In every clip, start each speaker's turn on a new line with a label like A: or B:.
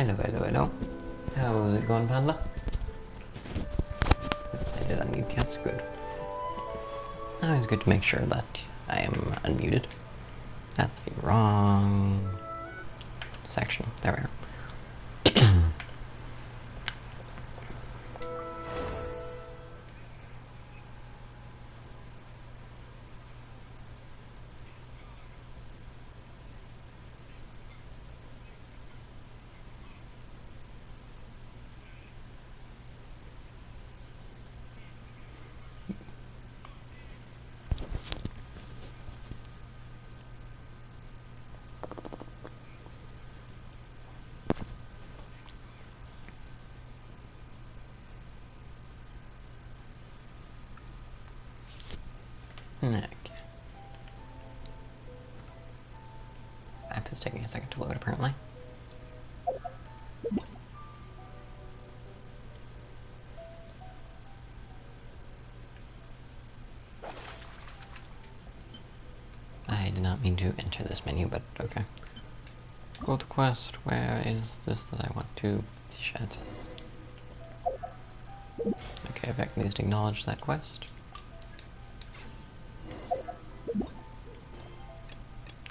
A: Hello, hello, hello. How's it going, Panda? I did unmute, yes, good. Always good to make sure that I am unmuted. That's the wrong section. There we are. Okay. App is taking a second to load, apparently. I did not mean to enter this menu, but okay. Go to quest. Where is this that I want to fish at? Okay, I've at least acknowledged that quest.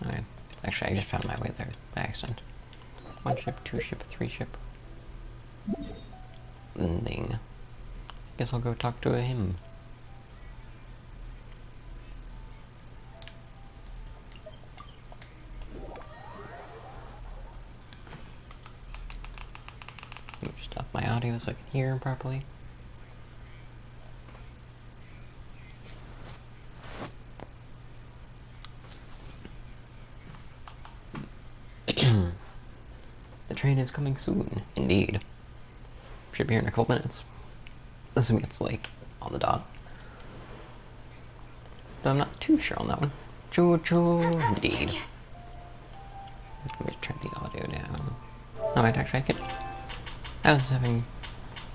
A: Alright. Actually, I just found my way there by accident. 1 ship, 2 ship, 3 ship. Ending. Guess I'll go talk to him. Let me stop my audio so I can hear him properly. The train is coming soon, indeed. Should be here in a couple minutes. Assuming it's like on the dot. But I'm not too sure on that one. Choo-choo, indeed. Let me turn the audio down. Oh, wait, actually I could... I was having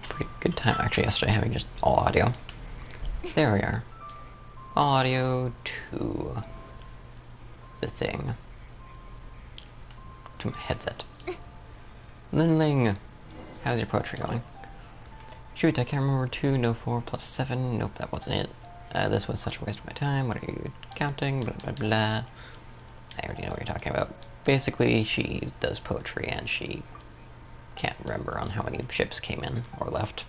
A: a pretty good time actually yesterday having just all audio. There we are. All audio to the thing. To my headset. Linling, how's your poetry going? Shoot, I can't remember 2, no 4, plus 7. Nope, that wasn't it. This was such a waste of my time. What are you counting? Blah, blah, blah. I already know what you're talking about. Basically, she does poetry and she can't remember on how many ships came in or left.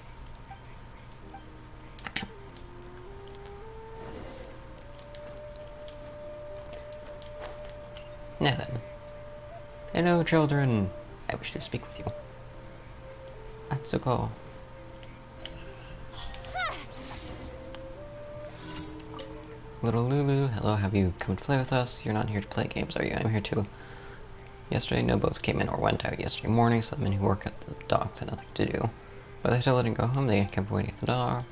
A: Now then. Hello, children. I wish to speak with you. Atsuko. Little Lulu, hello, have you come to play with us? You're not here to play games, are you? I'm here too. Yesterday, no boats came in or went out yesterday morning, so the men who work at the docks had nothing to do. But they still didn't go home, they kept waiting at the door.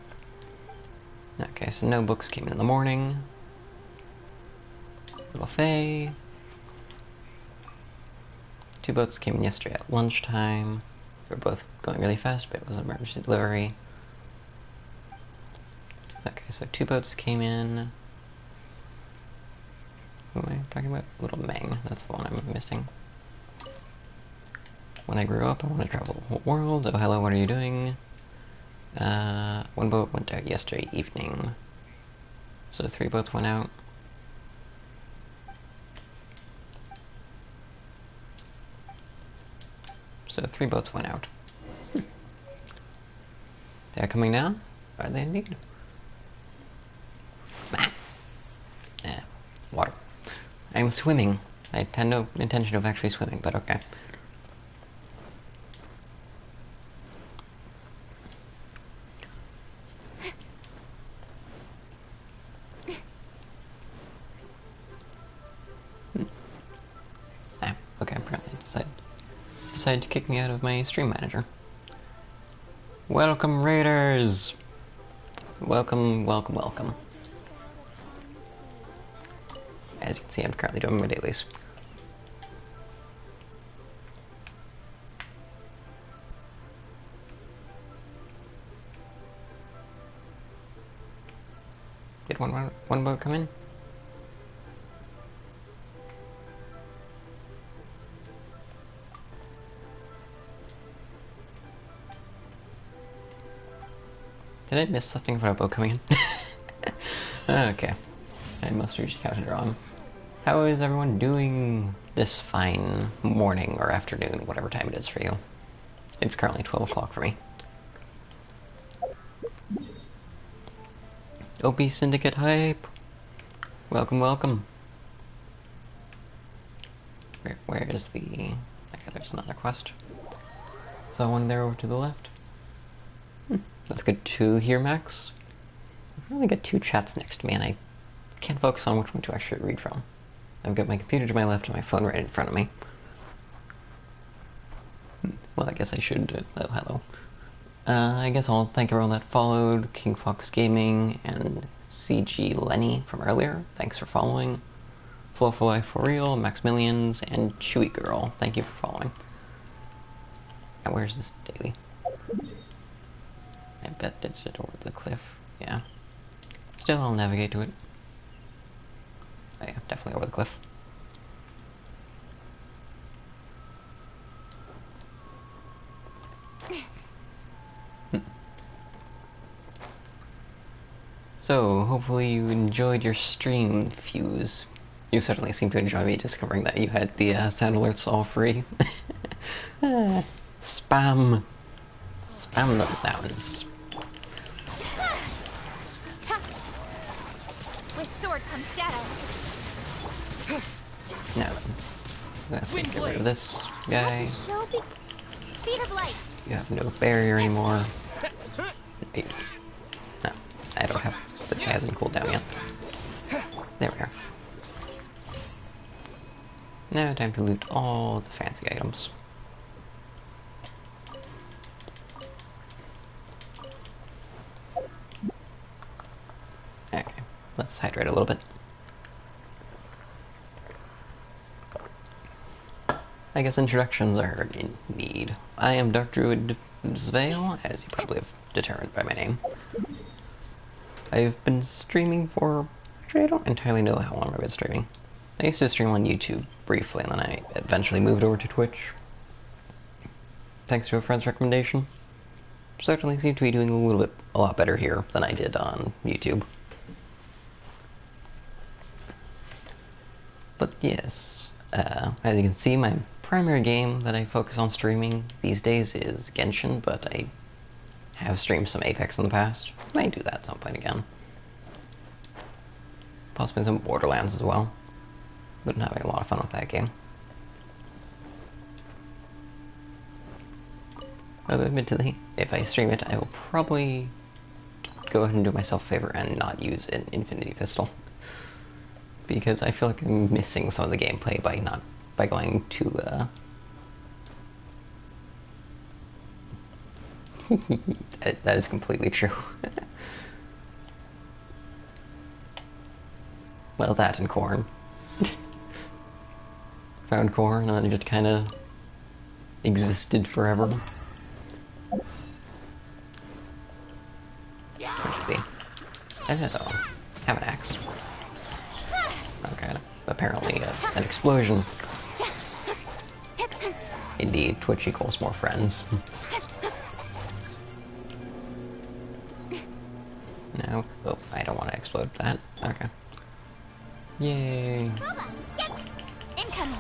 A: Okay, so no books came in the morning. Little Faye. 2 boats came in yesterday at lunchtime. They were both going really fast, but it was an emergency delivery. Okay, so 2 boats came in. Who am I talking about? Little Meng, that's the one I'm missing. When I grew up, I want to travel the whole world. Oh, hello, what are you doing? 1 boat went out yesterday evening. So 3 boats went out. So 3 boats went out. They're coming down? Are they indeed? Water. I'm swimming. I had no intention of actually swimming, but okay. Okay, apparently decided to kick me out of my stream manager. Welcome, Raiders! Welcome, welcome, welcome. As you can see, I'm currently doing my dailies. Did one boat come in? Did I miss something about a boat coming in? Okay. I must have just counted wrong. How is everyone doing this fine morning or afternoon, whatever time it is for you? It's currently 12 o'clock for me. OP Syndicate hype! Welcome, welcome. Where is the... Okay, there's another quest. So one there over to the left. Let's get 2 here, Max. I've only got 2 chats next to me, and I can't focus on which one to actually read from. I've got my computer to my left and my phone right in front of me. Well, I guess I should... oh, hello. I guess I'll thank everyone that followed. King Fox Gaming and CG Lenny from earlier. Thanks for following. Flowful Life for Real, Maximilians, and Chewy Girl. Thank you for following. Now, where's this daily? I bet it's just over the cliff. Yeah. Still, I'll navigate to it. Oh yeah, definitely over the cliff. So, hopefully you enjoyed your stream, Fuse. You certainly seem to enjoy me discovering that you had the sound alerts all free. Spam. Spam those sounds.
B: With sword comes shadow.
A: Now then, let's get rid of this guy.
B: Speed of light.
A: You have no barrier anymore. No, I don't have... this guy hasn't cooled down yet. There we are. Now time to loot all the fancy items. Okay, let's hydrate a little bit. I guess introductions are in need. I am Dark Druid Zvale, as you probably have determined by my name. I've been streaming for... actually, I don't entirely know how long I've been streaming. I used to stream on YouTube briefly, and then I eventually moved over to Twitch. Thanks to a friend's recommendation. Certainly seem to be doing a lot better here than I did on YouTube. But yes, as you can see, my primary game that I focus on streaming these days is Genshin, but I have streamed some Apex in the past. Might do that at some point again. Possibly some Borderlands as well. Been having a lot of fun with that game. Although admittedly, if I stream it, I will probably go ahead and do myself a favor and not use an Infinity Pistol. Because I feel like I'm missing some of the gameplay by going to that is completely true. Well, that and corn. Found corn and then it just kinda existed forever. Let's see. Oh, have an axe. Okay, apparently an explosion. Indeed, Twitch equals more friends. No. Oh, I don't want to explode that. Okay. Yay.
B: Incoming.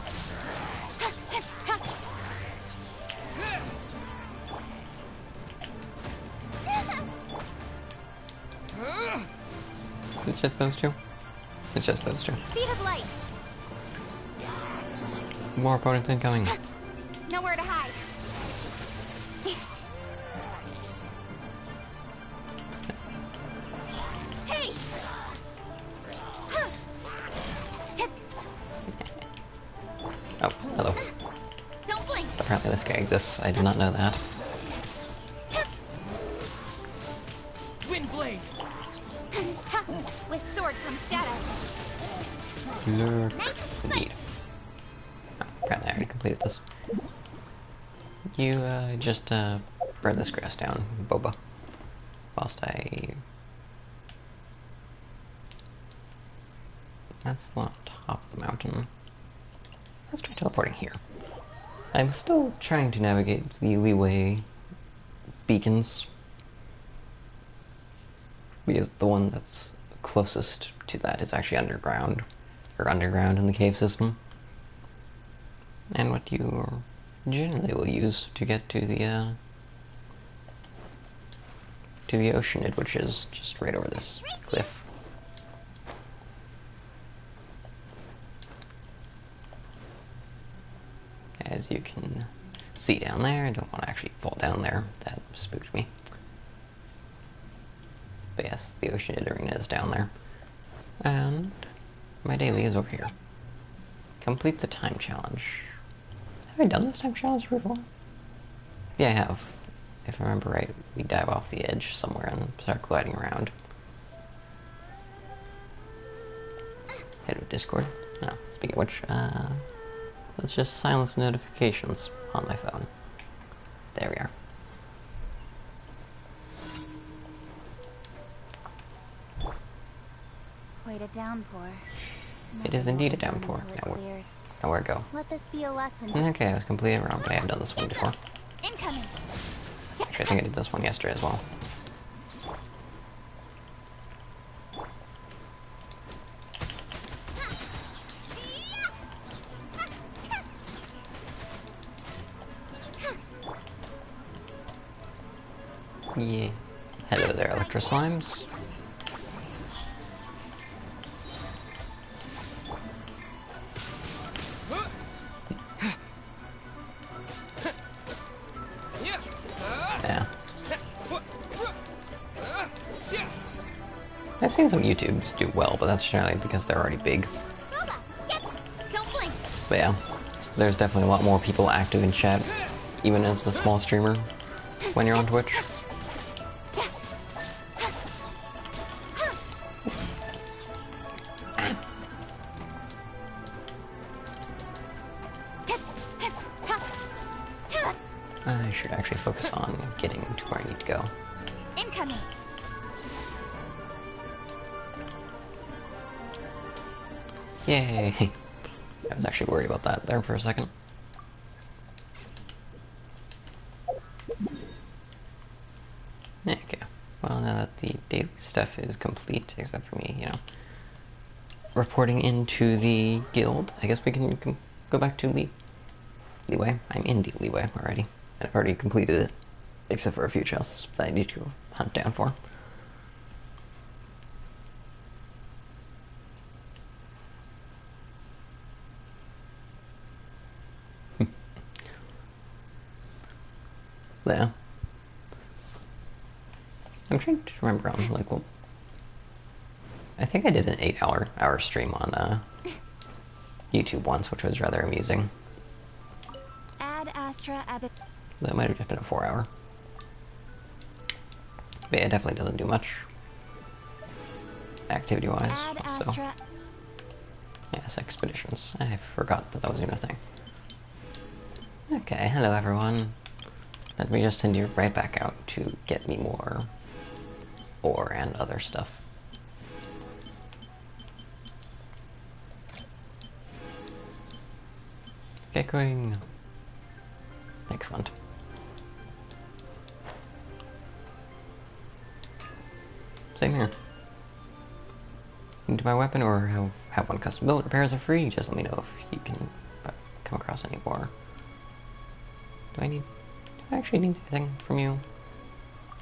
A: It's just those two? It's just those two.
B: Speed of light.
A: More opponents incoming.
B: Nowhere to hide. Hey.
A: Oh, hello.
B: Don't blink.
A: Apparently this guy exists. I did not know that.
C: Wind blade.
B: With sword comes shadow.
A: Lurk.
B: Nice
A: Indeed. Oh, apparently I already completed this. You, just, burn this grass down, Boba. Whilst I... That's not top of the mountain. Let's try teleporting here. I'm still trying to navigate the leeway beacons. because the one that's closest to that is actually underground, or underground in the cave system. And what you generally will use to get to the ocean, which is just right over this cliff. As you can see down there, I don't want to actually fall down there. That spooked me. But yes, the ocean arena is down there. And my daily is over here. Complete the time challenge. Have I done this time challenge before? Yeah, I have. If I remember right, we dive off the edge somewhere and start gliding around. Head of Discord. No, speaking of which, let's just silence notifications on my phone. There we are.
B: Quite a downpour.
A: It is indeed a downpour. Now where go?
B: Let this be a lesson.
A: Okay, I was completely wrong, but I have done this one before.
B: Incoming.
A: Actually, I think I did this one yesterday as well. Yeah. Hello there, Electro Slimes. Yeah. I've seen some YouTubes do well, but that's generally because they're already big.
B: Don't blink.
A: But yeah, there's definitely a lot more people active in chat, even as a small streamer, when you're on Twitch. I should actually focus on getting to where I need to go.
B: Incoming.
A: Yay! I was actually worried about that there for a second. Okay, well now that the daily stuff is complete, except for me, you know, reporting into the guild, I guess we can go back to Leeway. I'm in Leeway already. I've already completed it, except for a few chests that I need to hunt down for. Yeah. I'm trying to remember on, like, well, I think I did an 8-hour stream on YouTube once, which was rather amusing.
B: Ad Astra Abbott.
A: That might have just been a 4-hour. But yeah, it definitely doesn't do much activity-wise.
B: Ad
A: So,
B: Astra.
A: yes, expeditions. I forgot that was even a thing. Okay, hello everyone. Let me just send you right back out to get me more ore and other stuff. Get going. Excellent. Same here. Need to buy a weapon or have one custom built. Repairs are free. Just let me know if you can come across any more. Do I actually need anything from you?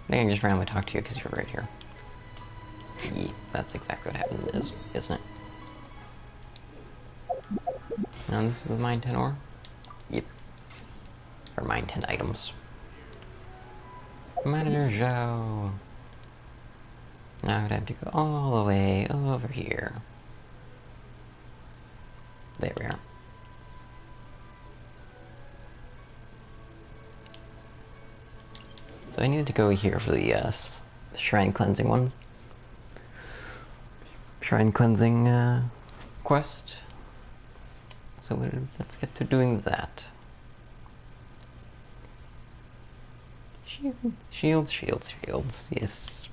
A: I think I just randomly talk to you because you're right here. Yeah, that's exactly what happened, isn't it? Now this is the mine 10 ore? Yep. Or mine 10 items. Manager Zhao. Now I'd have to go all the way over here. There we are. So I needed to go here for the shrine cleansing one. Shrine cleansing quest. So let's get to doing that. Shields. Yes.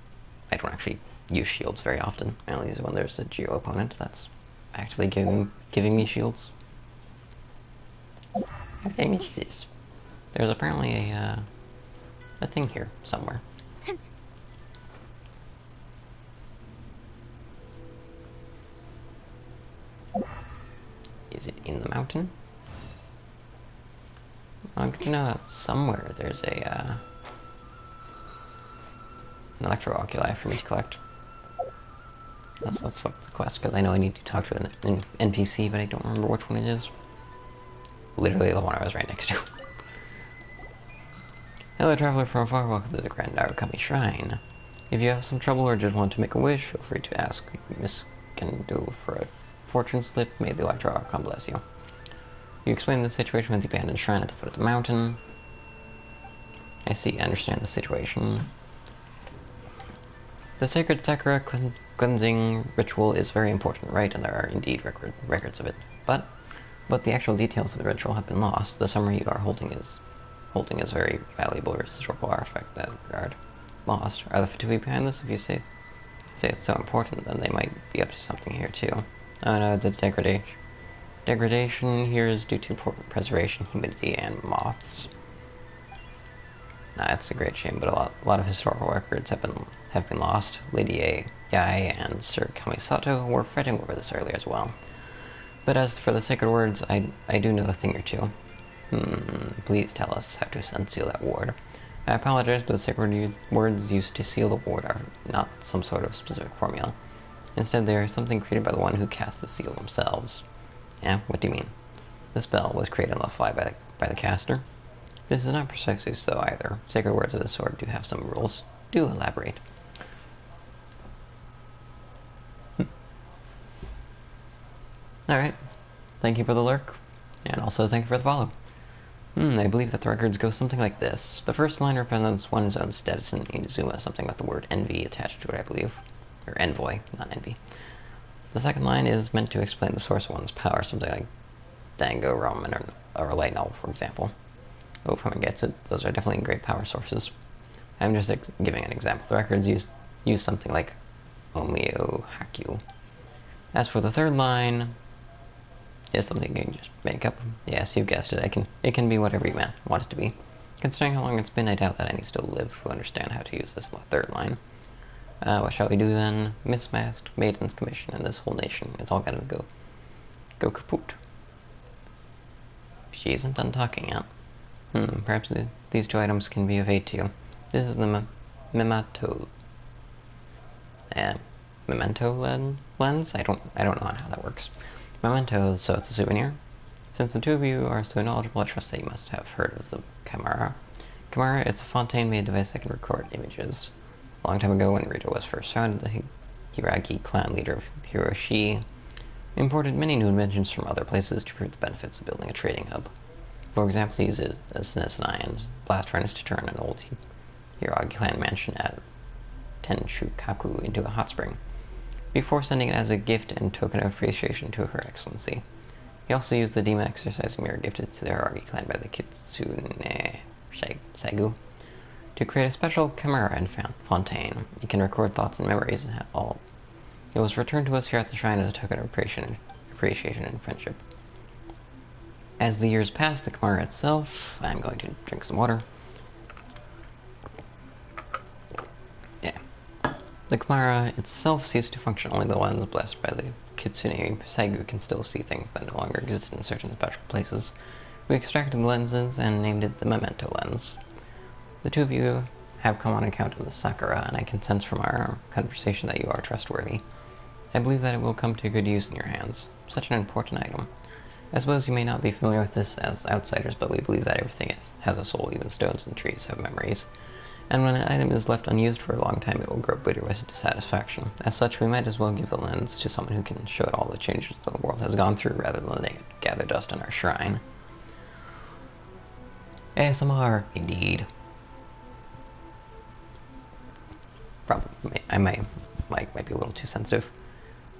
A: I don't actually use shields very often. I only use it when there's a geo opponent that's actively giving me shields. How did I miss this? There's apparently a thing here somewhere. in the mountain. I'm good to know that somewhere there's a an electro oculi for me to collect. Let's look at the quest, because I know I need to talk to an NPC, but I don't remember which one it is. Literally the one I was right next to. Hello, traveler from afar. Welcome to the Grand Narukami Shrine. If you have some trouble or just want to make a wish, feel free to ask Miss Kendo for a fortune slip. May the Electro Archon bless you. You explain the situation with the abandoned shrine at the foot of the mountain. I see, I understand the situation. The sacred Sakura cleansing ritual is very important, right? And there are indeed records of it. But the actual details of the ritual have been lost. The summary you are holding is very valuable historical artifact in that regard. Lost. Are the Fatui behind this? If you say it's so important, then they might be up to something here too. Oh no, the degradation. Degradation here is due to poor preservation, humidity, and moths. It's a great shame, but a lot of historical records have been lost. Lady Yai and Sir Kamisato were fretting over this earlier as well. But as for the sacred words, I do know a thing or two. Please tell us how to unseal that ward. I apologize, but the sacred words used to seal the ward are not some sort of specific formula. Instead, they are something created by the one who cast the seal themselves. Yeah, what do you mean? The spell was created on the fly by the caster. This is not precisely so either. Sacred words of the sword do have some rules. Do elaborate. Alright. Thank you for the lurk. And also thank you for the follow. I believe that the records go something like this. The first line represents one's own status in Inazuma, something about the word envy attached to it, I believe. Or envoy, not envy. The second line is meant to explain the source of one's power, something like Dango, Roman, or a light novel, for example. Oh, if one gets it, those are definitely great power sources. I'm just giving an example. The records use something like Omio Hakyu. As for the third line, is something you can just make up. Yes, you guessed it. It can be whatever you want it to be. Considering how long it's been, I doubt that any still live who understand how to use this third line. What shall we do then? Mismasked, Maiden's Commission, and this whole nation. It's all gonna go kaput. She isn't done talking yet. Perhaps these two items can be of aid to you. This is the memento lens? I don't know how that works. Memento, so it's a souvenir. Since the two of you are so knowledgeable, I trust that you must have heard of the Chimera. Chimera, it's a fontaine-made device that can record images. A long time ago, when Rito was first founded, the Hiragi clan leader Hiroshi imported many new inventions from other places to prove the benefits of building a trading hub. For example, he used a Senesnai blast furnace to turn an old Hiragi clan mansion at Tenshukaku into a hot spring, before sending it as a gift and token of appreciation to Her Excellency. He also used the demon exercising mirror gifted to the Hiragi clan by the Kitsune Saigu to create a special chimera and fontaine. It can record thoughts and memories and all. It was returned to us here at the shrine as a token of appreciation and friendship. As the years pass, the chimera itself... I'm going to drink some water. Yeah. The chimera itself ceased to function. Only the ones blessed by the Kitsune Saigu can still see things that no longer exist in certain special places. We extracted the lenses and named it the Memento lens. The two of you have come on account of the Sakura, and I can sense from our conversation that you are trustworthy. I believe that it will come to good use in your hands. Such an important item. I suppose you may not be familiar with this as outsiders, but we believe that everything has a soul, even stones and trees have memories. And when an item is left unused for a long time, it will grow bitter with dissatisfaction. As such, we might as well give the lens to someone who can show it all the changes the world has gone through, rather than letting it gather dust in our shrine. ASMR, indeed. Probably, might be a little too sensitive.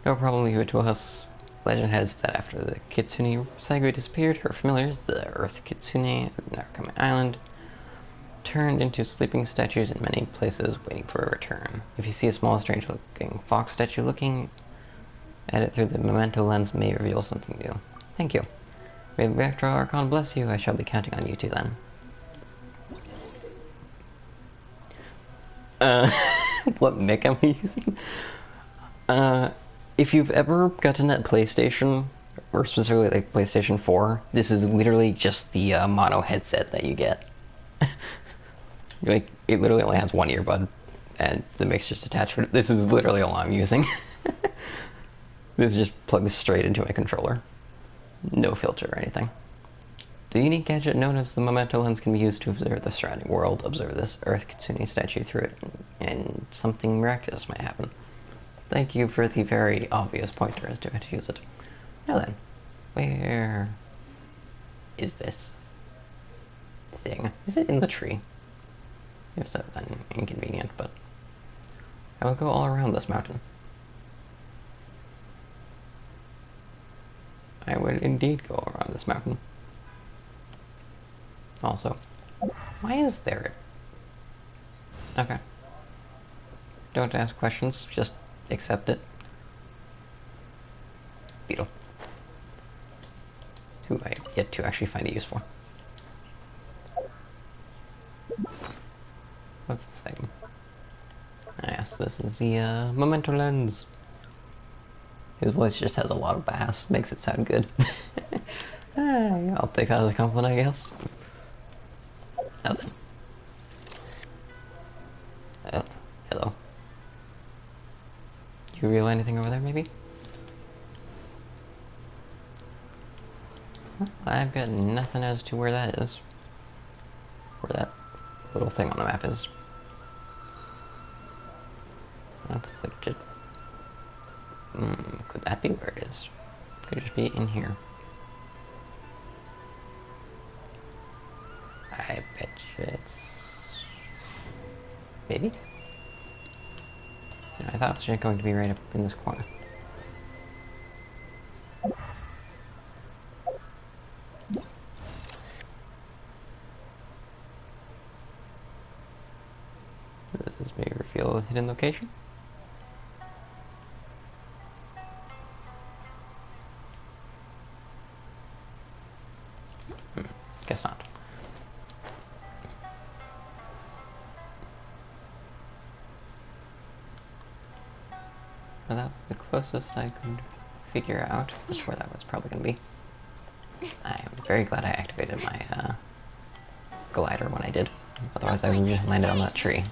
A: No problem, leave it to us. Legend has that after the Kitsune Saigu disappeared, her familiars, the Earth Kitsune of Narukami Island, turned into sleeping statues in many places, waiting for a return. If you see a small, strange-looking fox statue looking at it through the memento lens, may reveal something new. Thank you. May the Electro Archon bless you. I shall be counting on you two then. What mic am I using? If you've ever gotten that PlayStation or specifically like PlayStation 4, this is literally just the mono headset that you get. Like, it literally only has one earbud, and the mixer's attached. This is literally all I'm using. This just plugs straight into my controller. No filter or anything. The unique gadget known as the Memento Lens can be used to observe the surrounding world, observe this earth-consuming statue through it, and something miraculous might happen. Thank you for the very obvious pointer as to how to use it. Now then, where is this thing? Is it in the tree? If so, then inconvenient, but I will go all around this mountain. I would indeed go around this mountain. Also, why is there... Okay. Don't ask questions, just accept it. Beetle. Who I have yet to actually find a use for. What's this item? Yes, this is the Memento Lens. His voice just has a lot of bass, makes it sound good. I'll take that as a compliment, I guess. Oh, then. Oh, hello. Do you reveal anything over there, maybe? Well, I've got nothing as to where that is. Where that little thing on the map is. That's like just... could that be where it is? Could it just be in here? I bet you it's... Maybe? No, I thought it was just going to be right up in this corner. This is maybe reveal a hidden location? Guess not. Well, that was the closest I could figure out where that was probably going to be. I am very glad I activated my glider when I did. Otherwise I would have landed on that tree.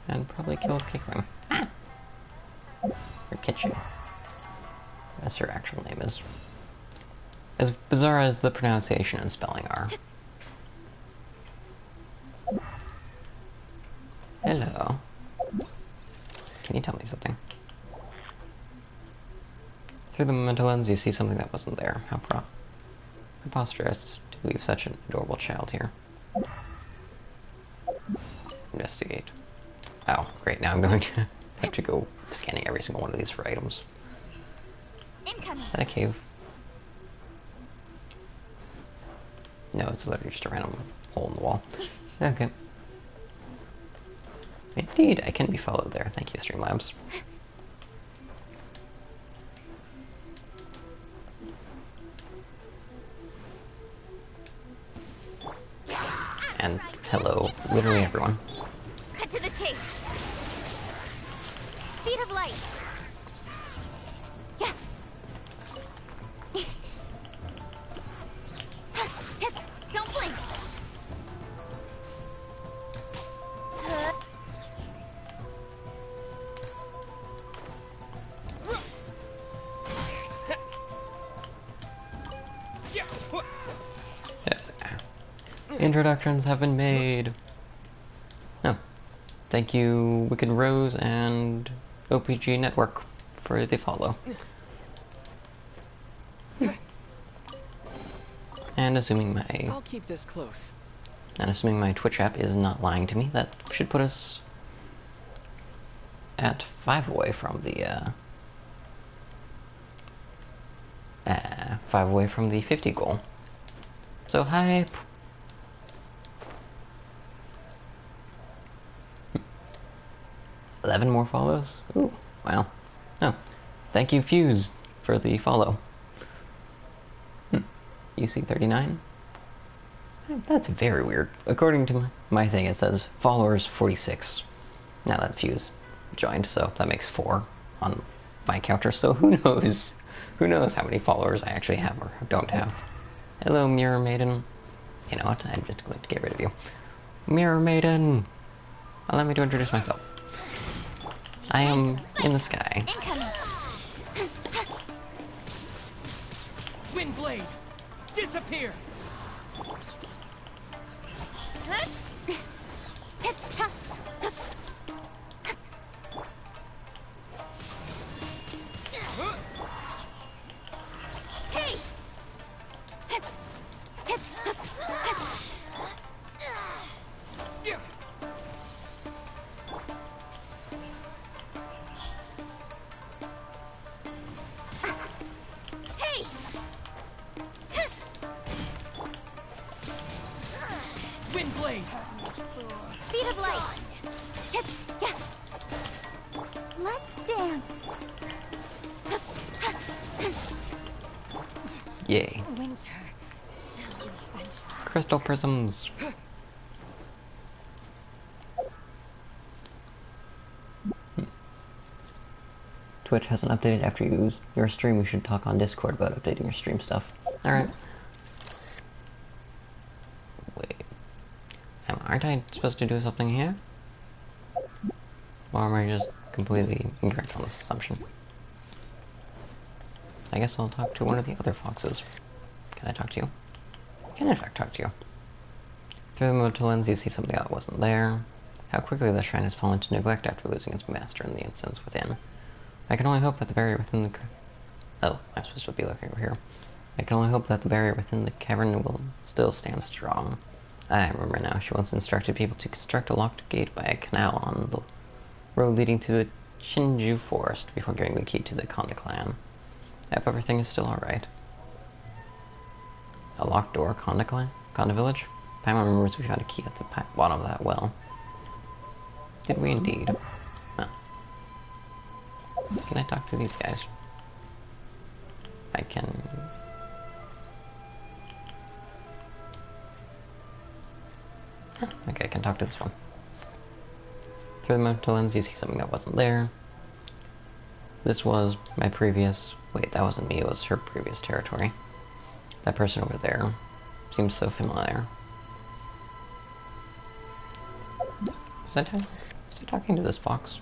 A: And probably killed Kickling. Ah! Or Kitchen. That's her actual name is. As bizarre as the pronunciation and spelling are. Hello. Can you tell me something? Through the Memento Lens, you see something that wasn't there. How preposterous to leave such an adorable child here. Investigate. Oh, great, now I'm going to have to go scanning every single one of these for items.
B: Incoming.
A: Is that a cave? No, it's literally just a random hole in the wall. Okay. Indeed, I can be followed there. Thank you, Streamlabs. And hello, literally everyone.
B: Cut to the chase. Speed of light. Yeah. Don't blink.
A: Introductions have been made. Oh. Thank you, Wicked Rose and OPG Network for the follow. And assuming my...
C: I'll keep this close.
A: And assuming my Twitch app is not lying to me, that should put us at 5 away from the 5 away from the 50 goal. So hype. 11 more follows? Ooh, wow. Oh, thank you Fuse for the follow. UC39? That's very weird. According to my thing, it says followers 46. Now that Fuse joined, so that makes 4 on my counter, so who knows? Who knows how many followers I actually have or don't have. Hello, Mirror Maiden. You know what? I'm just going to get rid of you. Mirror Maiden! Allow me to introduce myself. I am in the sky.
B: Incoming.
C: Wind blade! Disappear!
B: Hey! Hey!
C: Wind blade!
B: Speed of light. Yeah. Let's dance.
A: Yay.
B: Winter, shall we venture?
A: Crystal prisms. Twitch hasn't updated after your stream. We should talk on Discord about updating your stream stuff. Alright. Wait. Aren't I supposed to do something here? Or am I just completely incorrect on this assumption? I guess I'll talk to one of the other foxes. Can I talk to you? I can in fact talk to you. Through the motor lens, you see something that wasn't there. How quickly the shrine has fallen to neglect after losing its master and the incense within. I can only hope that the barrier within the... Oh, I'm supposed to be looking over here. I can only hope that the barrier within the cavern will still stand strong. I remember now, she once instructed people to construct a locked gate by a canal on the road leading to the Shinju forest before giving the key to the Konda clan. I hope everything is still alright. A locked door, Konda clan? Konda village? Paimon remembers we found a key at the bottom of that well. Did we indeed? No. Can I talk to these guys? I can... Huh, okay, I can talk to this one. Through the mental lens, you see something that wasn't there. This was my previous... Wait, that wasn't me, it was her previous territory. That person over there seems so familiar. Was I talking to this fox?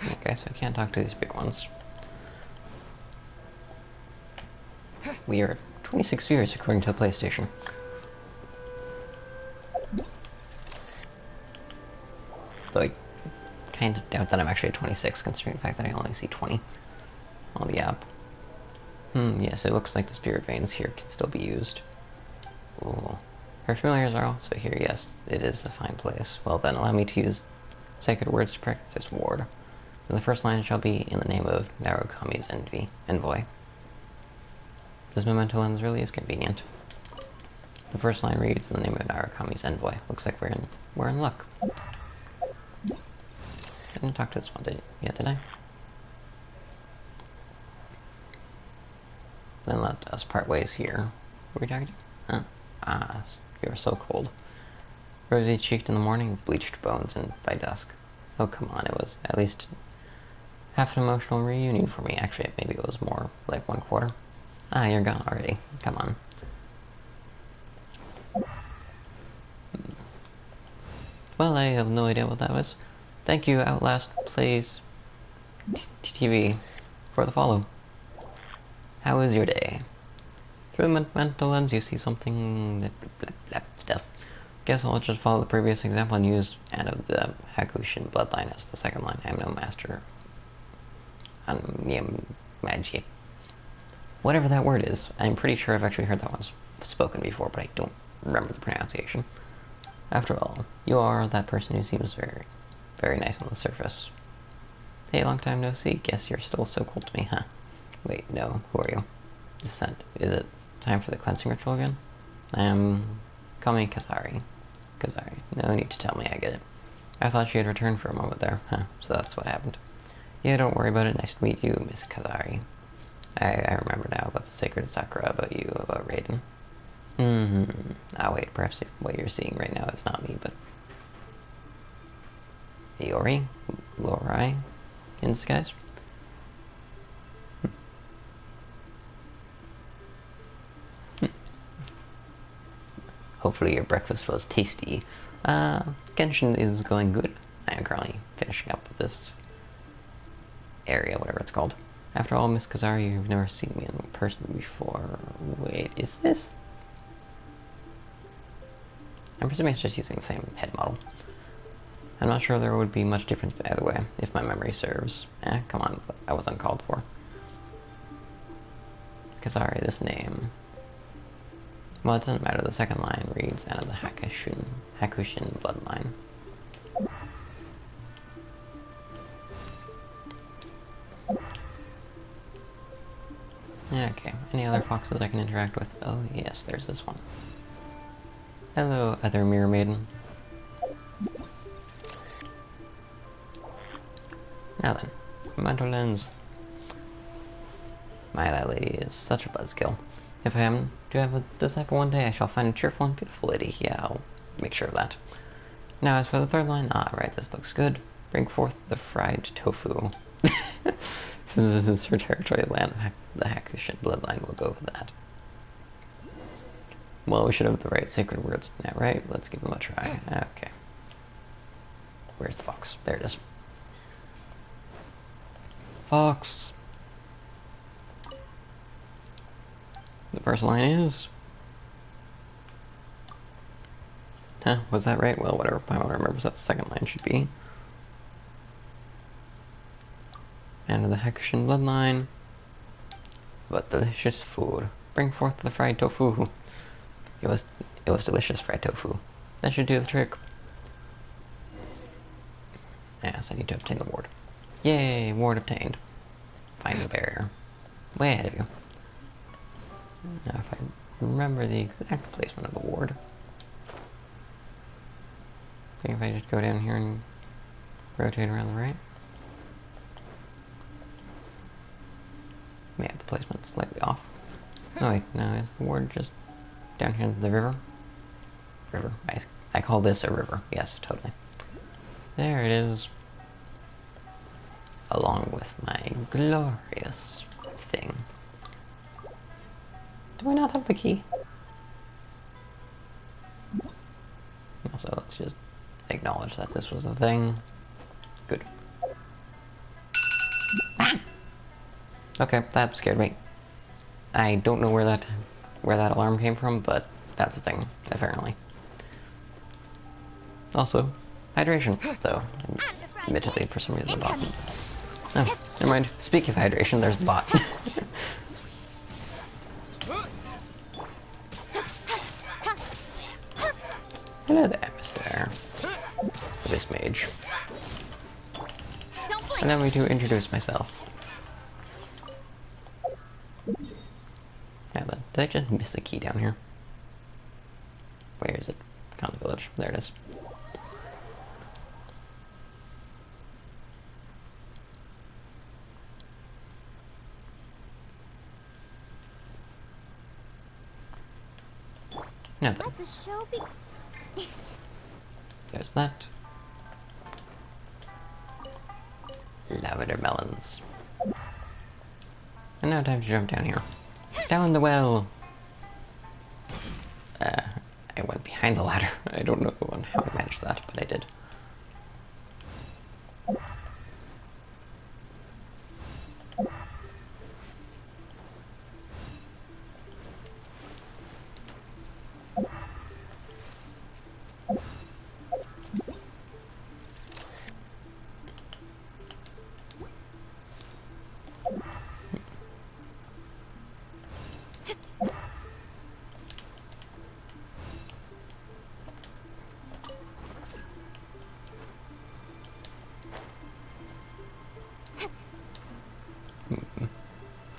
A: Okay, so I can't talk to these big ones. We are 26 viewers according to the PlayStation. Though I kind of doubt that I'm actually at 26, considering the fact that I only see 20 on the app. Yes, it looks like the spirit veins here can still be used. Ooh. Her familiars are also here, yes, it is a fine place. Well then, allow me to use sacred words to practice ward. And the first line shall be in the name of Narukami's envoy. This memento lens really is convenient. The first line reads in the name of Narukami's envoy. Looks like we're in luck. Didn't talk to this one yet, did I? Then let us part ways here. What were we talking to? You are so cold. Rosy cheeked in the morning, bleached bones and by dusk. Oh come on, it was at least half an emotional reunion for me. Actually, maybe it was more like 1/4. Ah, you're gone already. Come on. Well, I have no idea what that was. Thank you, Outlast Plays TV, for the follow. How is your day? Through the mental lens, you see something... stuff. Guess I'll just follow the previous example and use out of the Hakushin bloodline as the second line. I am no master on Magi. Whatever that word is. I'm pretty sure I've actually heard that one spoken before, but I don't remember the pronunciation. After all, you are that person who seems very, very nice on the surface. Hey, long time no see. Guess you're still so cool to me, huh? Wait, no. Who are you? Descent. Is it time for the cleansing ritual again? Call me Kazari. Kazari. No need to tell me, I get it. I thought she had returned for a moment there. Huh, so that's what happened. Yeah, don't worry about it. Nice to meet you, Miss Kazari. I remember now about the sacred Sakura, about you, about Raiden. Ah, wait, perhaps what you're seeing right now is not me, but... Iori? Lorai? In disguise? Hopefully your breakfast was tasty. Genshin is going good. I am currently finishing up with this area, whatever it's called. After all, Miss Kazari, you've never seen me in person before. Wait, is this... I'm presuming it's just using the same head model. I'm not sure there would be much difference either way, if my memory serves. Come on, I was uncalled for. Kazari, this name... Well, it doesn't matter, the second line reads, out of the Hakushin bloodline. Okay, any other foxes I can interact with? Oh yes, there's this one. Hello, other mirror maiden. Now then, mental lens. My, that lady is such a buzzkill. If I am to have a disciple one day, I shall find a cheerful and beautiful lady. Yeah, I'll make sure of that. Now, as for the third line, right, this looks good. Bring forth the fried tofu. Since this is her territory, the land of the Hakushin bloodline will go for that. Well, we should have the right sacred words now, right? Let's give them a try. Okay. Where's the fox? There it is. Fox! The first line is... Huh, was that right? Well, whatever. I don't remember what the second line should be. And the Hakushin bloodline. But delicious food. Bring forth the fried tofu. It was delicious fried tofu. That should do the trick. Yes, I need to obtain the ward. Yay, ward obtained. Find the barrier. Way ahead of you. Now, if I remember the exact placement of the ward. I think if I just go down here and rotate around the right. May have the placement slightly off. Oh wait, no, is the ward just down here in the river? River. I call this a river. Yes, totally. There it is. Along with my glorious thing. Do I not have the key? Also, let's just acknowledge that this was a thing. Good. Ah! Okay, that scared me. I don't know where that alarm came from, but that's a thing, apparently. Also, hydration, though. Admittedly, for some reason, the bot. Oh, never mind. Speaking of hydration, there's the bot. Hello there, Mr. This mage. Allow me to introduce myself. Now then, did I just miss a key down here? Where is it? Found the village. There it is. Now then.
B: Let the show be.
A: There's that. Lavender melons. And now time to jump down here. Down the well! I went behind the ladder. I don't know how I managed that, but I did.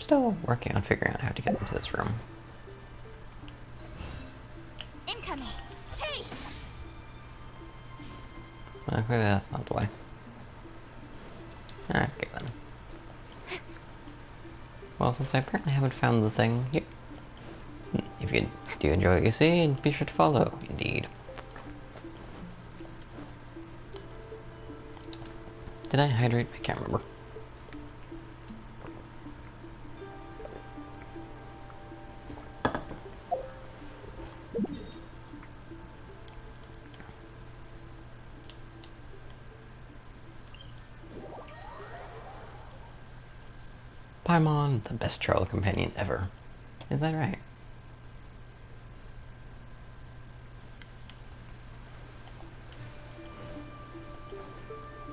A: Still working on figuring out how to get into this room.
B: Incoming. Hey!
A: Okay, that's not the way. Okay then. Well, since I apparently haven't found the thing here, if you do enjoy what you see, be sure to follow, indeed. Did I hydrate? I can't remember. Paimon, the best travel companion ever. Is that right?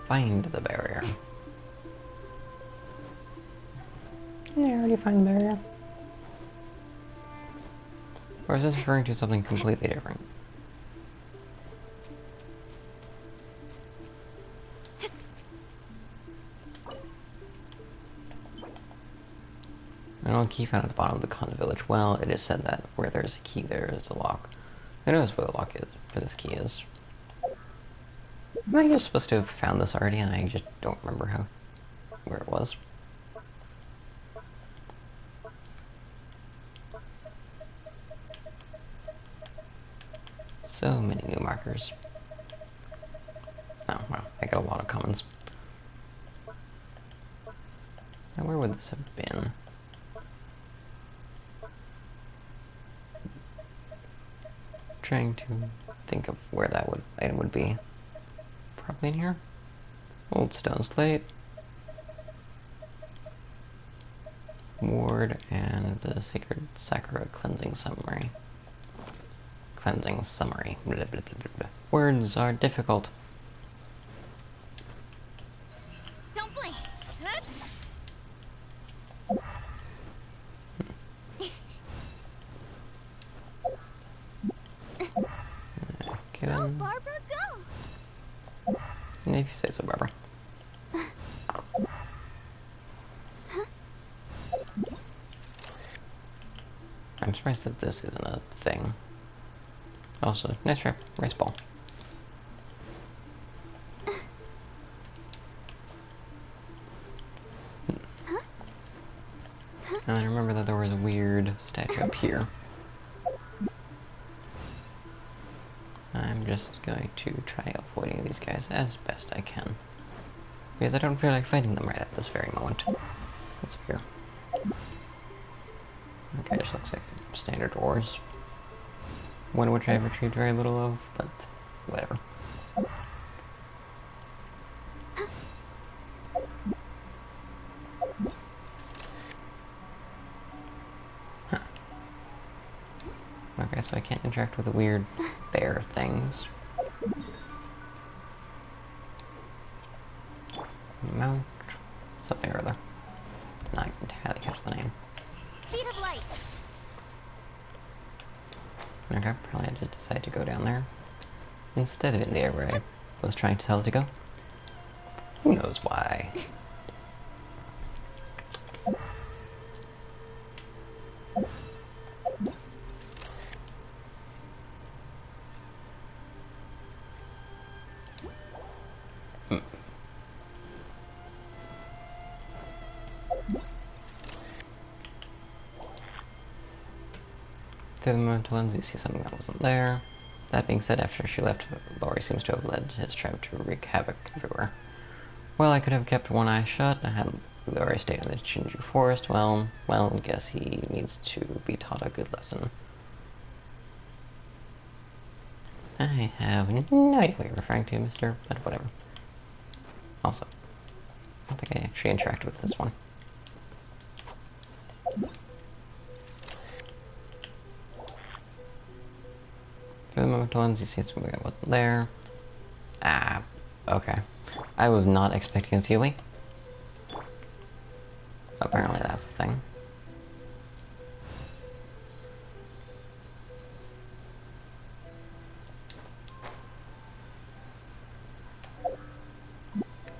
A: Find the barrier. Didn't I already find the barrier? Or is this referring to something completely different? I know a key found at the bottom of the convent village. Well, it is said that where there's a key, there is a lock. Who knows where the lock is, where this key is? Am I just supposed to have found this already and I just don't remember where it was? So many new markers. Oh, well, I got a lot of commons. Now where would this have been? Trying to think of where that item would be. Probably in here. Old stone slate. Ward and the sacred Sakura cleansing summary. Cleansing summary. Blah, blah, blah, blah, blah. Words are difficult.
B: Don't blink.
A: Okay,
B: Go,
A: then.
B: Barbara, go.
A: If you say so, Barbara. I'm surprised that this isn't a thing. Also, nice trip, race ball. And I remember that there was a weird statue up here. I'm just going to try avoiding these guys as best I can. Because I don't feel like fighting them right at this very moment. That's fair. Okay, this looks like standard ores. One of which I've retrieved very little of, but whatever. Huh. Okay, so I can't interact with the weird bear things. Mount something or other. Not entirely catch the name.
B: Speed of light.
A: Okay, probably I just decided to go down there instead of in the air where I was trying to tell it to go. Who knows why? Through the momental lens, you see something that wasn't there. That being said, after she left, Lori seems to have led his tribe to wreak havoc everywhere. Well, I could have kept one eye shut. I had Lori stayed in the Shinju forest. Well, guess he needs to be taught a good lesson. I have no idea what you're referring to, mister, but whatever. Also, I don't think I actually interacted with this one. Through the momental lens, you see something that wasn't there. Ah, okay. I was not expecting a Sealy. Apparently that's a thing.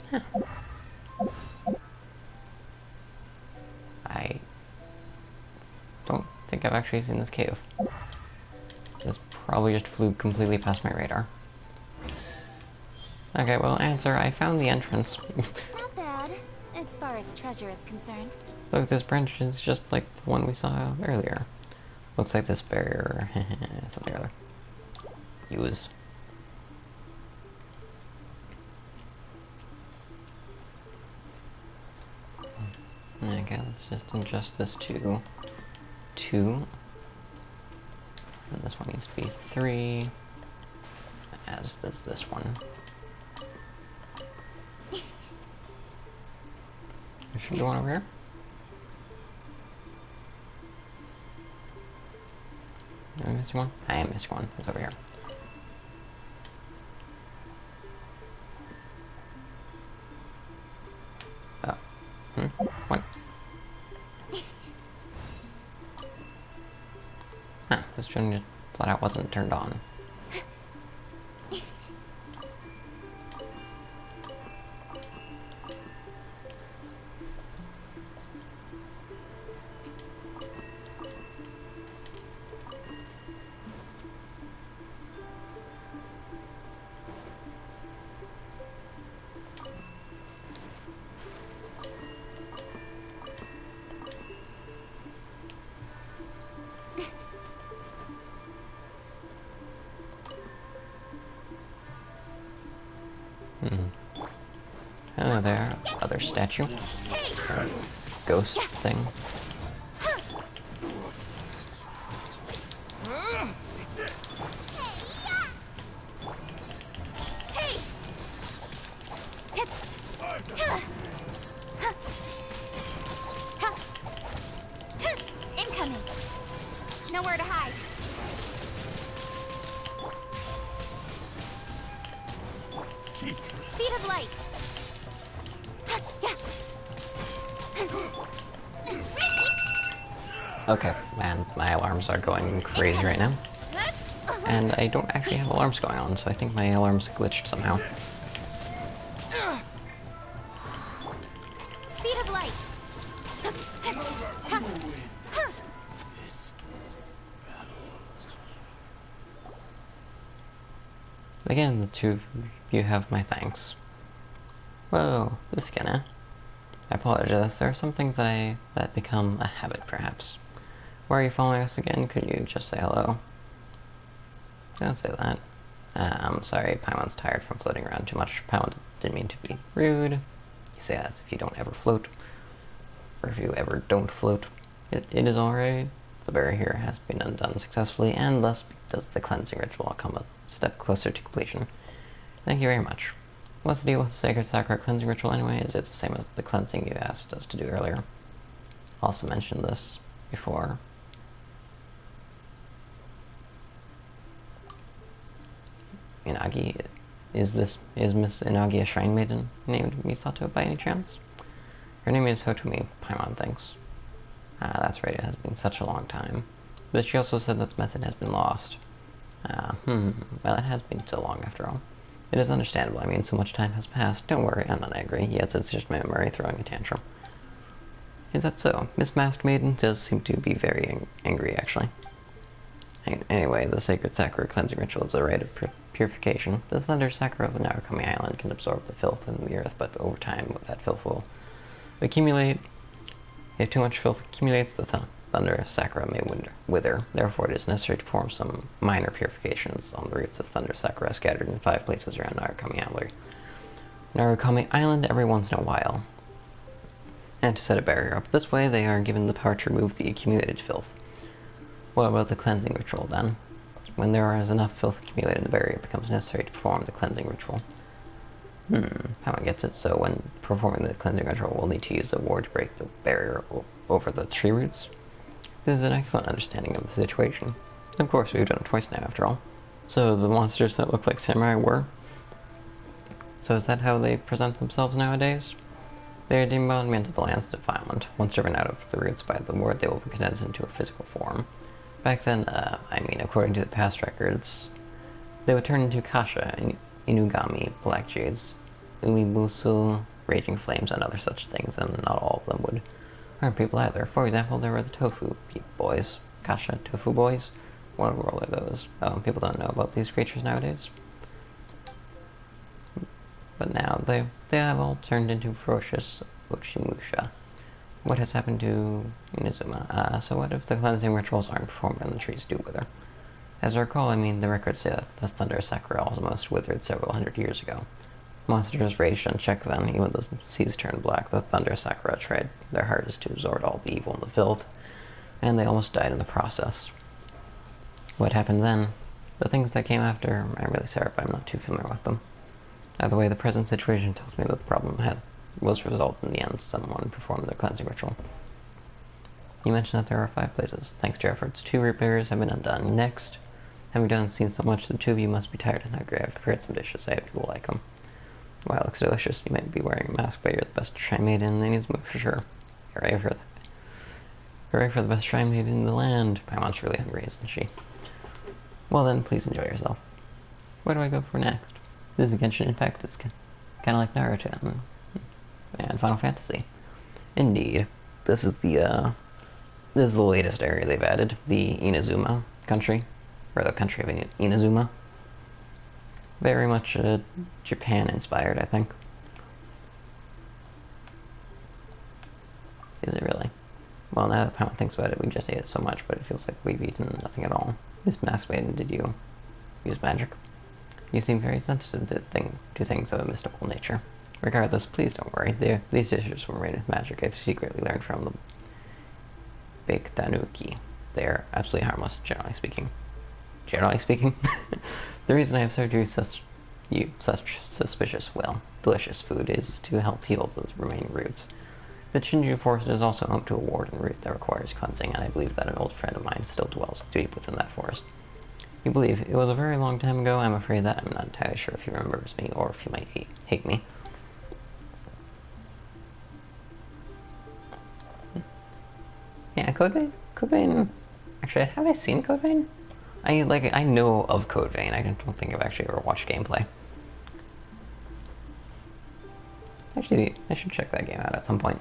A: Huh. I don't think I've actually seen this cave. This probably just flew completely past my radar. Okay, well, answer, I found the entrance.
B: Not bad, as far as treasure is concerned.
A: Look, this branch is just like the one we saw earlier. Looks like this barrier, something or other. Use. Okay, let's just adjust this to 2. And this one needs to be 3, as does this one. There should be one over here. Did I miss one? I missed one. It's over here. Oh. What? Huh, this gen flat out wasn't turned on. Hello there, other statue. Ghost thing.
B: Incoming. Nowhere to hide. Speed of light.
A: Okay, man, my alarms are going crazy right now. And I don't actually have alarms going on, so I think my alarms glitched somehow.
B: Speed of light.
A: Again, the two of you have my thanks. Whoa, this again, eh? I apologize, there are some things that become a habit, perhaps. Why are you following us again? Could you just say hello? Don't say that. I'm sorry, Paimon's tired from floating around too much. Paimon didn't mean to be rude. You say that as if you don't ever float. Or if you ever don't float. It is alright. The barrier here has been undone successfully, and thus does the cleansing ritual come a step closer to completion. Thank you very much. What's the deal with the Sacred Sakura cleansing ritual anyway? Is it the same as the cleansing you asked us to do earlier? Also mentioned this before. Inagi, is Miss Inagi a shrine maiden named Misato by any chance? Her name is Hotumi, Paimon thinks. Ah, that's right, it has been such a long time. But she also said that the method has been lost. Well, it has been so long after all. It is understandable, I mean, so much time has passed. Don't worry, I'm not angry. Yes, it's just my memory throwing a tantrum. Is that so? Miss Masked Maiden does seem to be very angry, actually. Anyway, the Sacred Sakura cleansing ritual is a rite of purification. The Thunder Sakura of the Narukami Island can absorb the filth in the earth, but over time, that filth will accumulate. If too much filth accumulates, the Thunder Sakura may wither. Therefore, it is necessary to perform some minor purifications on the roots of Thunder Sakura scattered in 5 places around Narukami Island every once in a while. And to set a barrier up this way, they are given the power to remove the accumulated filth. What about the cleansing ritual, then? When there is enough filth accumulated in the barrier, it becomes necessary to perform the cleansing ritual. Paimon gets it. So when performing the cleansing ritual, we'll need to use a ward to break the barrier over the tree roots. This is an excellent understanding of the situation. Of course, we've done it twice now, after all. So the monsters that look like samurai were? So is that how they present themselves nowadays? They are the embodiment of the lands of defilement. Once driven out of the roots by the ward, they will be condensed into a physical form. Back then, according to the past records, they would turn into Kasha, Inugami, Black Jades, Umibusu, Raging Flames, and other such things, and not all of them would harm people either. For example, there were the Tofu boys. Kasha Tofu boys? What world are those? Oh, people don't know about these creatures nowadays. but now they have all turned into ferocious Ochimusha. What has happened to Inazuma? So what if the cleansing rituals aren't performed and the trees do wither? As I recall, the records say that the Thunder Sakura almost withered several hundred years ago. Monsters raged unchecked then, even though the seas turned black. The Thunder Sakura tried their hardest to absorb all the evil and the filth, and they almost died in the process. What happened then? The things that came after, I'm really sorry, but I'm not too familiar with them. Either way, the present situation tells me that the problem was resolved in the end. Someone performed their cleansing ritual. You mentioned that there are 5 places. Thanks to your efforts, 2 root beers have been undone. Next, having done and seen so much, the 2 of you must be tired and hungry. I've prepared some dishes. I hope you will like them. Wow, it looks delicious. You might be wearing a mask, but you're the best shrine maiden in Inazuma for sure. Hooray for that. Hooray for the best shrine maiden in the land. Paimon's really hungry, isn't she? Well then, please enjoy yourself. Where do I go for next? This is Genshin Impact. It's kind of like Naruto and Final Fantasy. Indeed, this is the latest area they've added, the Inazuma country, or the country of Inazuma. Very much Japan-inspired, I think. Is it really? Well, now that Paimon thinks about it, we just ate it so much, but it feels like we've eaten nothing at all. Miss Mask Maiden, did you use magic? You seem very sensitive to things of a mystical nature. Regardless, please don't worry. These dishes were made with magic I secretly learned from the Baked Tanuki. They are absolutely harmless, generally speaking. Generally speaking? The reason I have served you such suspicious, well, delicious food is to help heal those remaining roots. The Chinju Forest is also home to a warden root that requires cleansing, and I believe that an old friend of mine still dwells deep within that forest. You believe it was a very long time ago? I'm afraid that I'm not entirely sure if he remembers me, or if he might hate me. Yeah, Code Vein? Code Vein... Actually, have I seen Code Vein? I know of Code Vein. I don't think I've actually ever watched gameplay. Actually, I should check that game out at some point.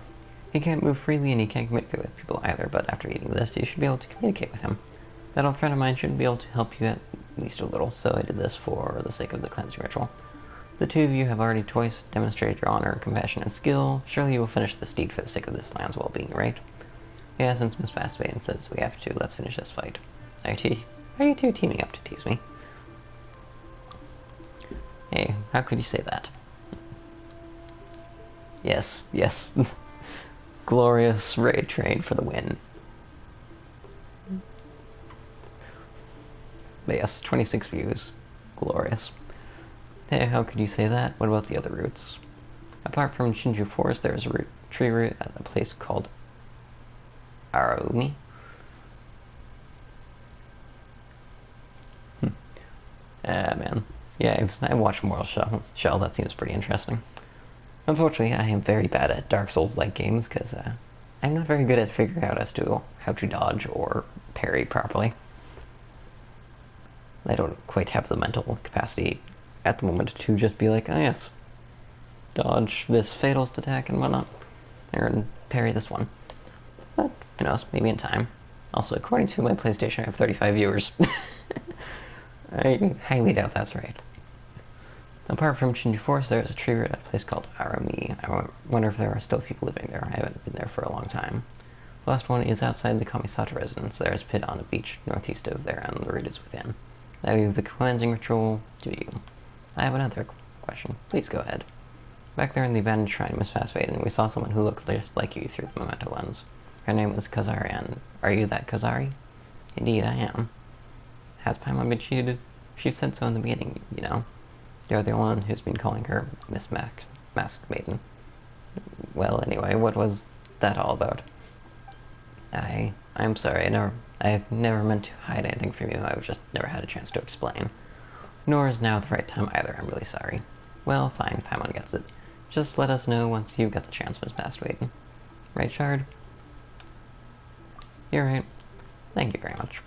A: He can't move freely and he can't communicate with people either, but after eating this, you should be able to communicate with him. That old friend of mine should be able to help you at least a little, so I did this for the sake of the cleansing ritual. The 2 of you have already twice demonstrated your honor, compassion, and skill. Surely you will finish this deed for the sake of this land's well-being, right? Yeah, since Miss Fastbane says we have to, let's finish this fight. Are you 2 teaming up to tease me? Hey, how could you say that? Yes, yes. Glorious raid train for the win. But yes, 26 views. Glorious. Hey, how could you say that? What about the other routes? Apart from Shinju Forest, there is a tree route at a place called Araumi. Man. Yeah, I watched Mortal Shell. That seems pretty interesting. Unfortunately, I am very bad at Dark Souls-like games because I'm not very good at figuring out as to how to dodge or parry properly. I don't quite have the mental capacity at the moment to just be like, oh yes, dodge this fatal attack and whatnot, and parry this one. But who knows, maybe in time. Also, according to my PlayStation, I have 35 viewers. I highly doubt that's right. Apart from Shinju Forest, there is a tree route at a place called Arami. I wonder if there are still people living there. I haven't been there for a long time. The last one is outside the Kamisata residence. There is a pit on a beach northeast of there, and the route is within. Now you have the cleansing ritual, do you? I have another question. Please go ahead. Back there in the abandoned shrine, Miss Fastfade, we saw someone who looked just like you through the memento lens. Her name was Kazari, and are you that Kazari? Indeed, I am. Has Paimon been cheated? She said so in the beginning, you know. You're the one who's been calling her Miss Mask Maiden. Well, anyway, what was that all about? I'm sorry, I've never meant to hide anything from you. I've just never had a chance to explain. Nor is now the right time either. I'm really sorry. Well, fine, Paimon gets it. Just let us know once you get the chance, Miss Mask Maiden. Right, Shard? You're right. Thank you very much.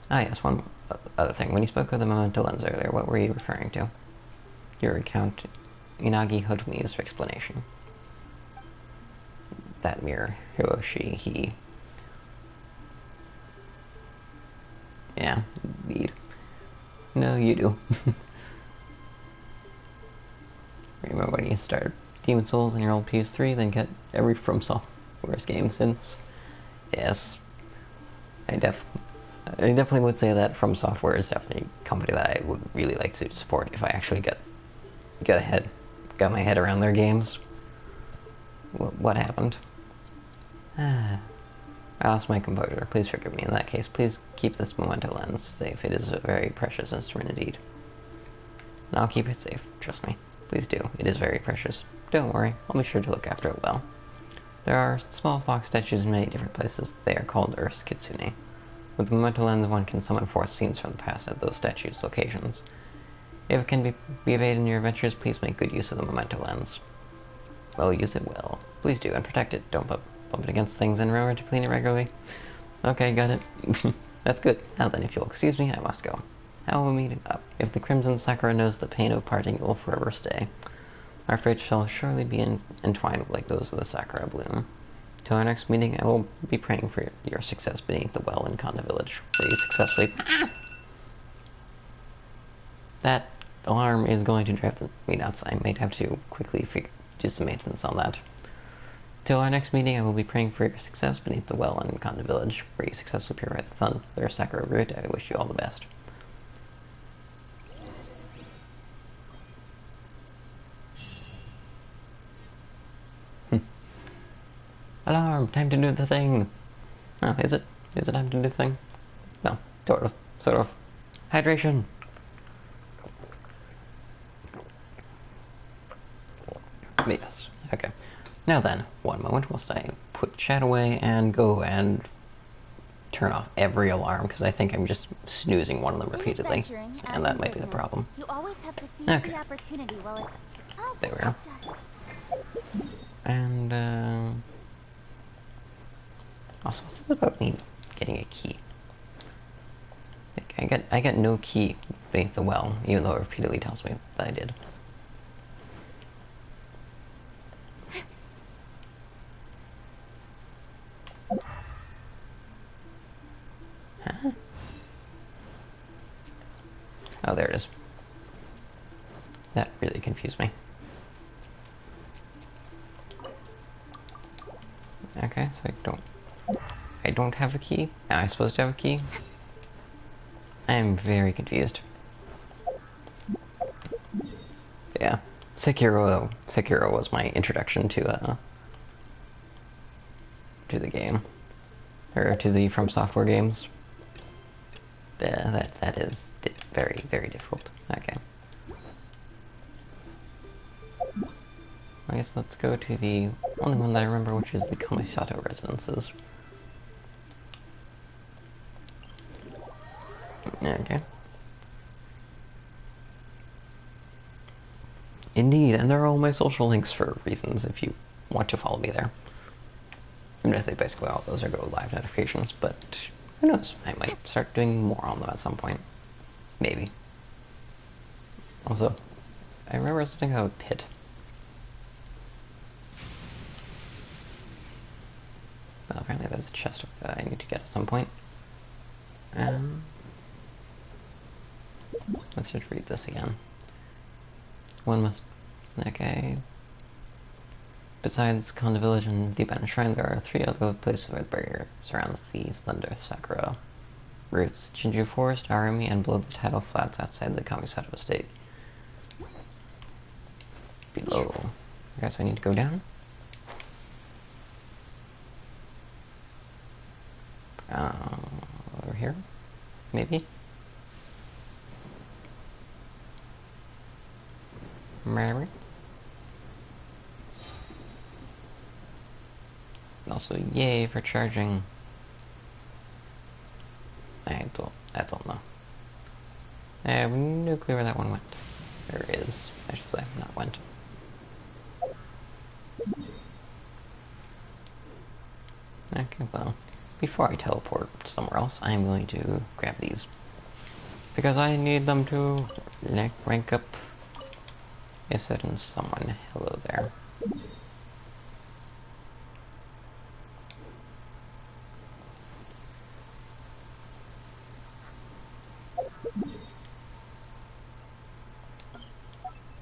A: Ah, yes, one other thing. When you spoke of the memento lens earlier, what were you referring to? Your account, Inagi Hotomi's explanation. That mirror, Hiroshi, he... Yeah, indeed. No, you do. Remember when you start Demon Souls on your old PS3, then get every From Software's game since? Yes. I definitely would say that From Software is definitely a company that I would really like to support if I actually got my head around their games. What happened? I lost my composure. Please forgive me. In that case, please keep this memento lens safe. It is a very precious instrument indeed. And I'll keep it safe. Trust me. Please do. It is very precious. Don't worry. I'll be sure to look after it well. There are small fox statues in many different places. They are called Earth's Kitsune. With the memento lens, one can summon forth scenes from the past at those statues' locations. If it can be evaded in your adventures, please make good use of the memento lens. Well, use it well. Please do, and protect it. Don't bump it against things, and remember to clean it regularly. Okay, got it. That's good. Now then, if you'll excuse me, I must go. How will we meet up? If the crimson sakura knows the pain of parting, it will forever stay. Our fate shall surely be entwined like those of the sakura bloom. Till our next meeting, I will be praying for your success beneath the well in Kanda Village, where you successfully... That alarm is going to drive me nuts. I might have to quickly do some maintenance on that. Till our next meeting, I will be praying for your success beneath the well in Kanda Village, where you successfully purify the thunder sakura root. I wish you all the best. Alarm! Time to do the thing! Oh, is it? Is it time to do the thing? No, sort of. Hydration! Yes, okay. Now then, one moment whilst I put chat away and go and turn off every alarm, because I think I'm just snoozing one of them repeatedly, and that might be the problem.
B: You always have to seize
A: Okay.
B: the opportunity while it... Oh,
A: There we go. And, also, what's this about me getting a key? Like, I got no key beneath the well, even though it repeatedly tells me that I did. Huh? Oh, there it is. That really confused me. Okay, so I don't have a key. Am I supposed to have a key? I am very confused. Yeah, Sekiro was my introduction to the game, or to the From Software games. That is very, very difficult. Okay. I guess let's go to the only one that I remember, which is the Kamisato Residences. Okay. Indeed, and they're all my social links for reasons if you want to follow me there. Even if they basically all those are go live notifications, but who knows? I might start doing more on them at some point. Maybe. Also, I remember something about Pit. Well, apparently there's a chest that I need to get at some point. Let's just read this again. One must... Okay. Besides Kanda Village and Deep End Shrine, there are 3 other places where the barrier surrounds the Thunder Sakura roots. Jinju Forest, Arumi, and below the tidal flats outside the Kamisato estate. Below. Okay, so I need to go down? Over here? Maybe? Maybe? Also, yay for charging. I don't know. I have no clue where that one went. There is, I should say, not went. Okay, well, before I teleport somewhere else, I'm going to grab these. Because I need them to rank up a certain someone. Hello there.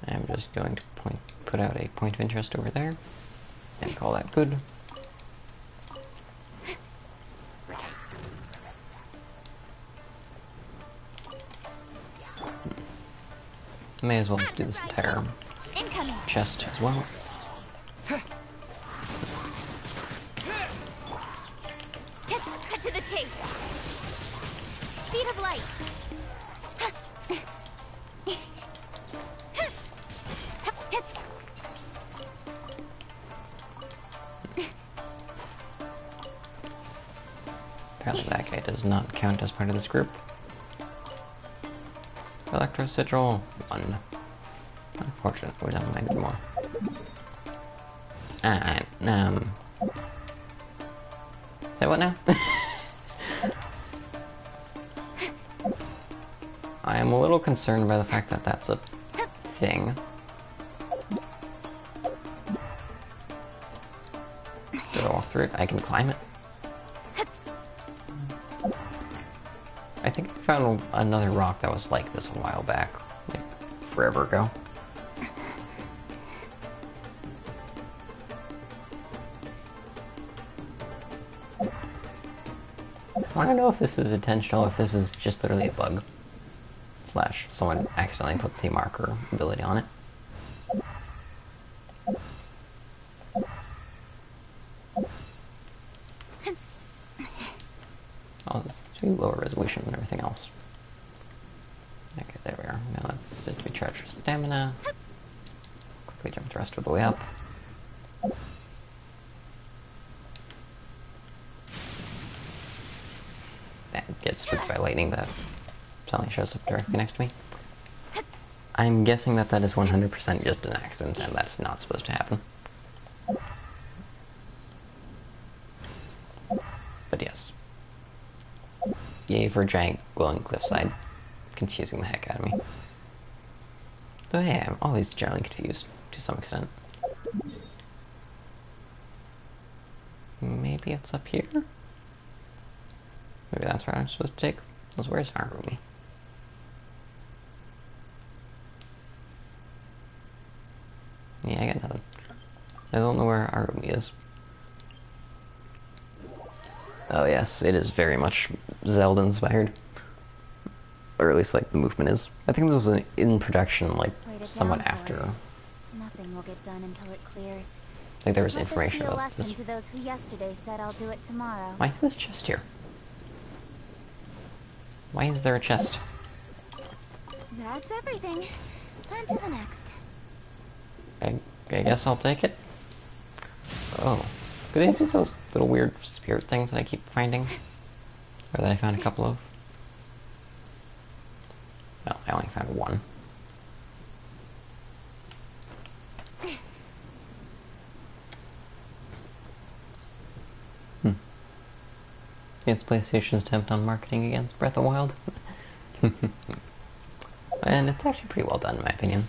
A: I'm just going to put out a point of interest over there, and call that good. May as well do this entire chest as well.
B: Cut to the chase. Speed of light.
A: Apparently that guy does not count as part of this group. Electro Sigil 1. Unfortunate, we don't mind more. Alright, say what now? I am a little concerned by the fact that that's a thing. Did I walk through it? I can climb it. I think I found another rock that was like this a while back, like forever ago. I want to know if this is intentional, if this is just literally a bug. Slash, someone accidentally put the marker ability on it. Oh, this is to be lower resolution than everything else. Okay, there we are. Now let's just recharge our stamina. Quickly jump the rest of the way up. That gets spooked by lightning that suddenly shows up directly next to me. I'm guessing that that is 100% just an accident, and that's not supposed to happen. But yes. Yay for a giant glowing cliffside. Confusing the heck out of me. So yeah, I'm always generally confused, to some extent. Maybe it's up here? Maybe that's where I'm supposed to take. Where's Harumi? Yeah, I got nothing. I don't know where Harumi is. Oh yes, it is very much Zelda inspired. Or at least like the movement is. I think this was in production like somewhat after.
B: Nothing will get done until it clears.
A: Like there was information
B: Let
A: about
B: this be a
A: this.
B: lesson to those who yesterday said I'll do it tomorrow.
A: Why is this chest here? Why is there a chest?
B: That's everything. On to the next.
A: I guess I'll take it. Oh. Could they use those little weird spirit things that I keep finding? Or that I found a couple of? Well, I only found one. It's PlayStation's attempt on marketing against Breath of the Wild. And it's actually pretty well done in my opinion.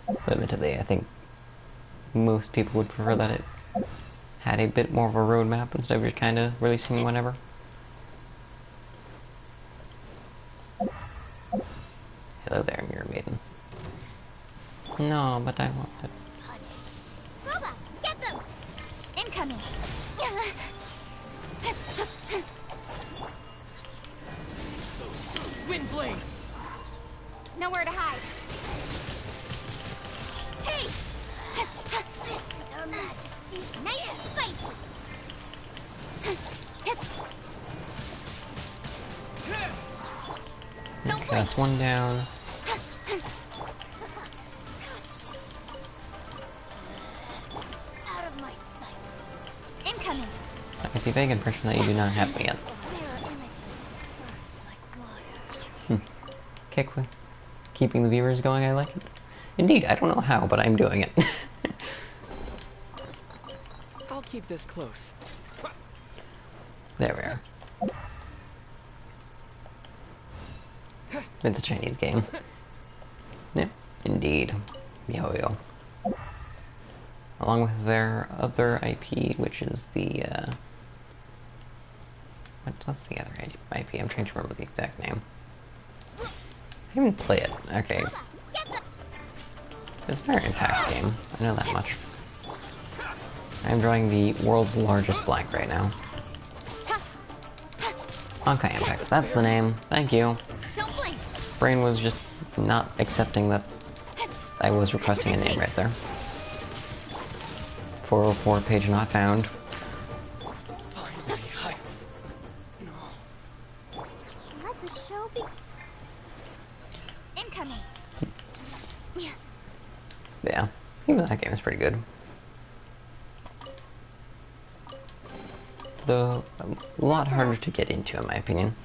A: But admittedly, I think most people would prefer that it had a bit more of a roadmap instead of just kind of releasing whenever. Hello there, Mirror Maiden. No, but I want it.
B: Boba, get them! Incoming!
C: Windblade!
B: Nowhere to hide. Hey! This is Her Majesty's nice and spicy.
A: Okay, that's one down.
B: Out of my sight. Incoming.
A: I get the vague impression that you do not have me yet.
B: Mirror images disperse like wire.
A: Okay, cool. Keeping the viewers going, I like it. Indeed, I don't know how, but I'm doing it.
C: I'll keep this close.
A: There we are. It's a Chinese game. Yep, indeed. Yo-yo. Along with their other IP, which is the, what's the other IP? I'm trying to remember the exact name. I even play it. Okay. It's not an impact game. I know that much. I'm drawing the world's largest blank right now. Honkai Impact. That's the name. Thank you.
B: Don't blink.
A: Brain was just not accepting that I was requesting a name right there. 404 page not found.
B: Let the show be. Incoming.
A: Yeah, even that game is pretty good. Though, a lot harder to get into in my opinion.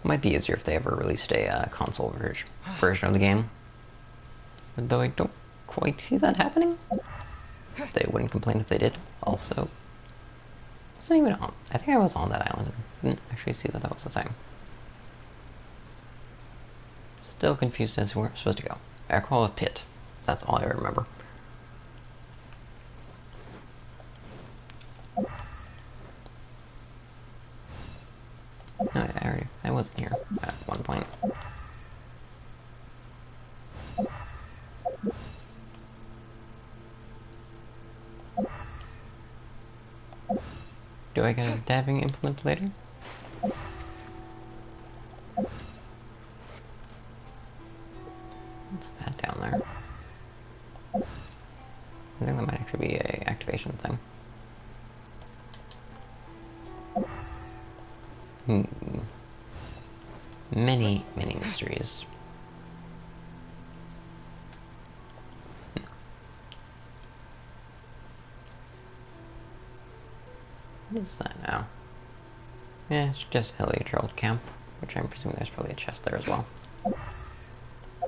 A: Might be easier if they ever released a console version of the game. Though I don't quite see that happening. They wouldn't complain if they did. Also, wasn't even on. I think I was on that island. Didn't actually see that was the thing. Still confused as to where I'm supposed to go. I call it Pit. That's all I remember. No, I wasn't here at one point. Do I get a dabbing implement later? What's that down there? I think that might actually be a activation thing. Many, many mysteries. What is that now? Yeah, it's just Heliotrope Camp, which I'm presuming there's probably a chest there as well.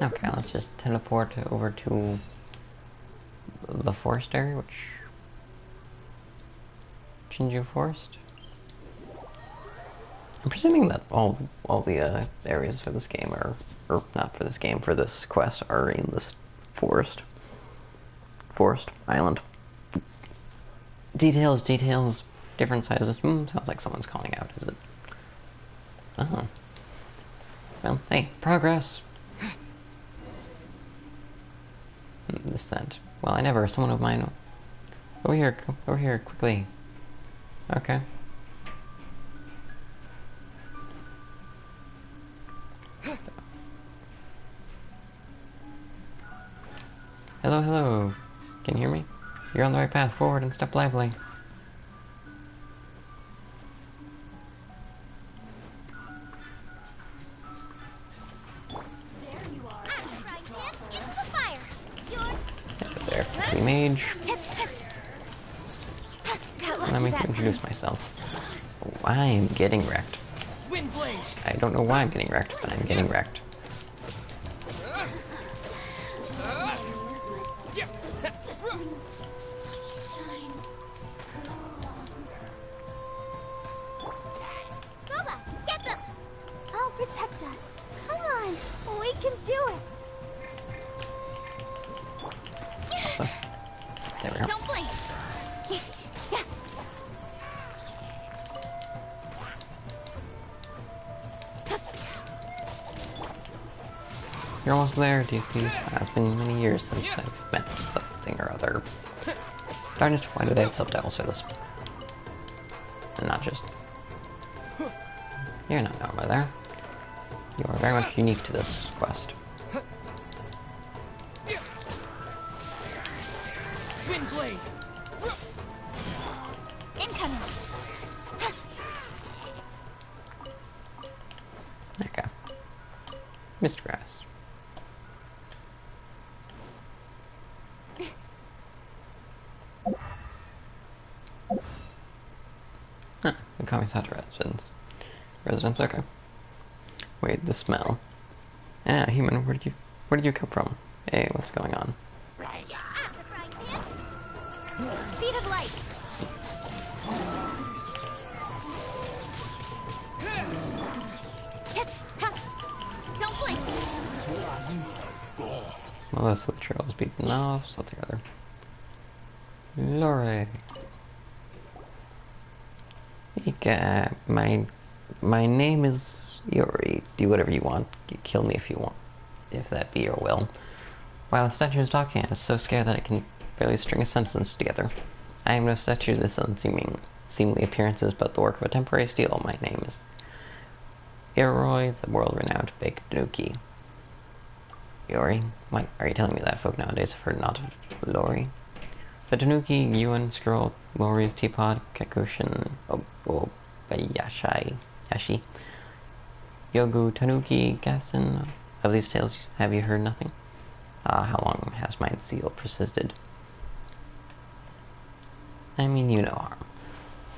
A: Okay, let's just teleport over to the forest area, which... Chinju Forest? I'm presuming that all the areas for this game are, or not for this game, for this quest are in this forest island. Details, different sizes. Sounds like someone's calling out. Is it? Oh. Well, hey, progress. Descent. Well, I never. Someone of mine. Over here, quickly. Okay. Hello, hello. Can you hear me? You're on the right path. Forward and step lively.
B: There you are. Into the fire.
A: There, quickly mage. Let me
B: That
A: introduce myself. Oh, I'm getting wrecked.
C: Windblade.
A: I don't know why I'm getting wrecked, but I'm getting wrecked.
B: Boba, get them! I'll protect us. Come on, we can do it.
A: So, there we go.
B: Don't blink.
A: You're almost there, DC. It's been many years since I've met something or other. Darn it, why do they have subtitles for this? And not just... You're not normal there. You are very much unique to this quest.
C: Windblade.
B: Incoming.
A: Okay. Mr. Grass. Huh, the Kamisata residence, okay. Wait, the smell. Ah, human, where did you come from? Hey, what's going on?
B: Speed of light. Don't blink.
A: Well, that's the trail's beaten off, something or other. Lore. My name is Yuri, do whatever you want. Kill me if you want, if that be your will. While the statue is talking, I'm so scared that I can barely string a sentence together. I am no statue of this seemly appearances, but the work of a temporary steel. My name is Iroi, the world-renowned baked Tanuki. Yuri? What are you telling me that folk nowadays have heard not of Lori? The Tanuki, Yuan, Scroll, Lori's Teapot, Kakushin, Yashi, Yogu, Tanuki, Gassen. Of these tales, have you heard nothing? Ah, how long has my seal persisted? I mean, you no harm.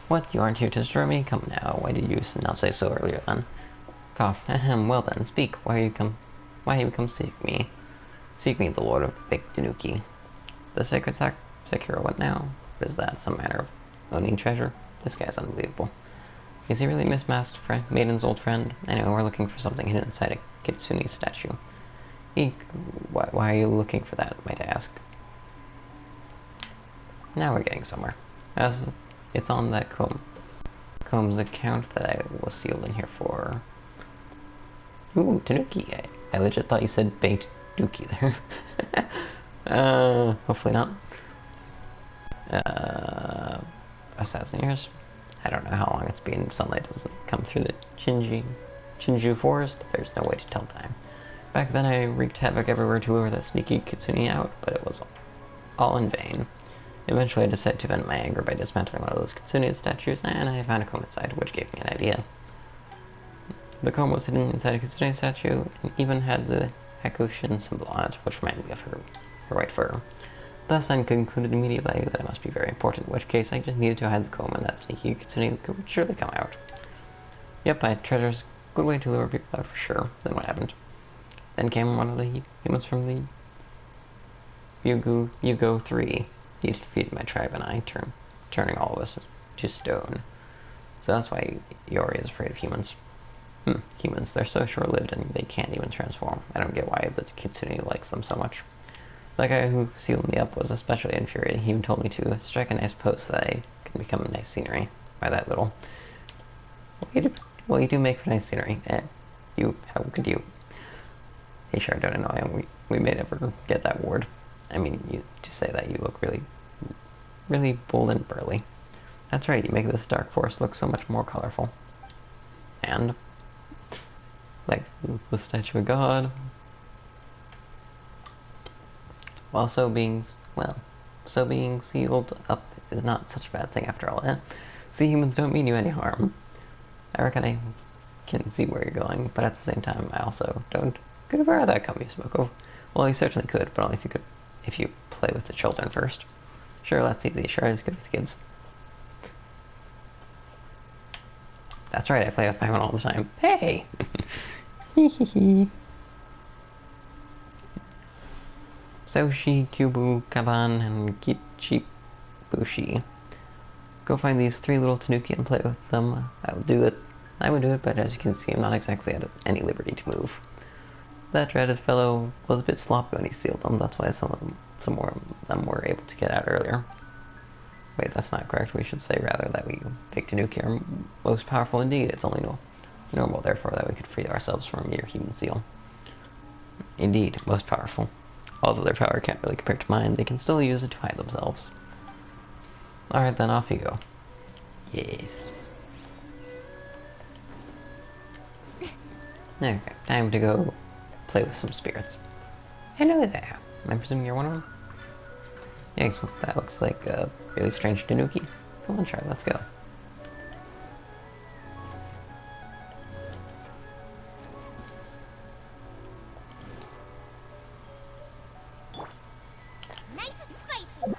A: What, you aren't here to destroy me? Come now, why did you not say so earlier then? Cough. Ahem, well then, speak. Why have you come seek me? Seek me, the Lord of Baked Tanuki. The sacred Sekiro, what now? What is that, some manner of owning treasure? This guy's unbelievable. Is he really Miss Masked Maiden's old friend? Anyway, we're looking for something hidden inside a Kitsune statue. Why are you looking for that, might I ask? Now we're getting somewhere. As it's on that Combs account that I was sealed in here for. Ooh, Tanuki. I legit thought you said baked dookie there. Hopefully not. Assassin ears. I don't know how long it's been. Sunlight doesn't come through the Chinju forest. There's no way to tell time. Back then I wreaked havoc everywhere to lure that sneaky Kitsune out, but it was all in vain. Eventually I decided to vent my anger by dismantling one of those Kitsune statues, and I found a comb inside, which gave me an idea. The comb was hidden inside a Kitsune statue, and even had the Hakushin symbol on it, which reminded me of her white fur. Thus I concluded immediately that it must be very important, in which case I just needed to hide the comb, and that sneaky Kitsune could surely come out. Yep, I had treasures. Good way to lure people out for sure. Then what happened? Then came one of the humans from the Yugo 3. He defeated my tribe and I, turning all of us to stone. So that's why Yori is afraid of humans. Humans, they're so short-lived and they can't even transform. I don't get why the Kitsune likes them so much. The guy who sealed me up was especially infuriated. He even told me to strike a nice pose so that I can become nice scenery. By that little. Well, you do make for nice scenery. How could you? Hey, sure, don't annoy him. We may never get that word. I mean, you just say that you look really bold and burly. That's right, you make this dark forest look so much more colorful. And, like the statue of God. While so being sealed up is not such a bad thing after all, eh? See, humans don't mean you any harm. I reckon I can see where you're going, but at the same time, I also don't devour that gum you spoke of. Well, you certainly could, but only if you play with the children first. Sure, that's easy. Sure, it's good with kids. That's right, I play with Paimon all the time. Hey! Hehehe. Soshi, Kyubu, Kaban, and Gichibushi. Go find these 3 little Tanuki and play with them. I would do it, but as you can see, I'm not exactly at any liberty to move. That dreaded fellow was a bit sloppy when he sealed them. That's why some more of them were able to get out earlier. Wait, that's not correct. We should say rather that we big Tanuki are most powerful indeed. It's only normal, therefore, that we could free ourselves from a mere human seal. Indeed, most powerful. Although their power can't really compare to mine, they can still use it to hide themselves. Alright, then off you go. Yes. Okay, time to go play with some spirits. Hello there. I presume you're one of them? Yeah, that looks like a really strange Tanuki. Come on, try, let's go.
B: Nice and spicy.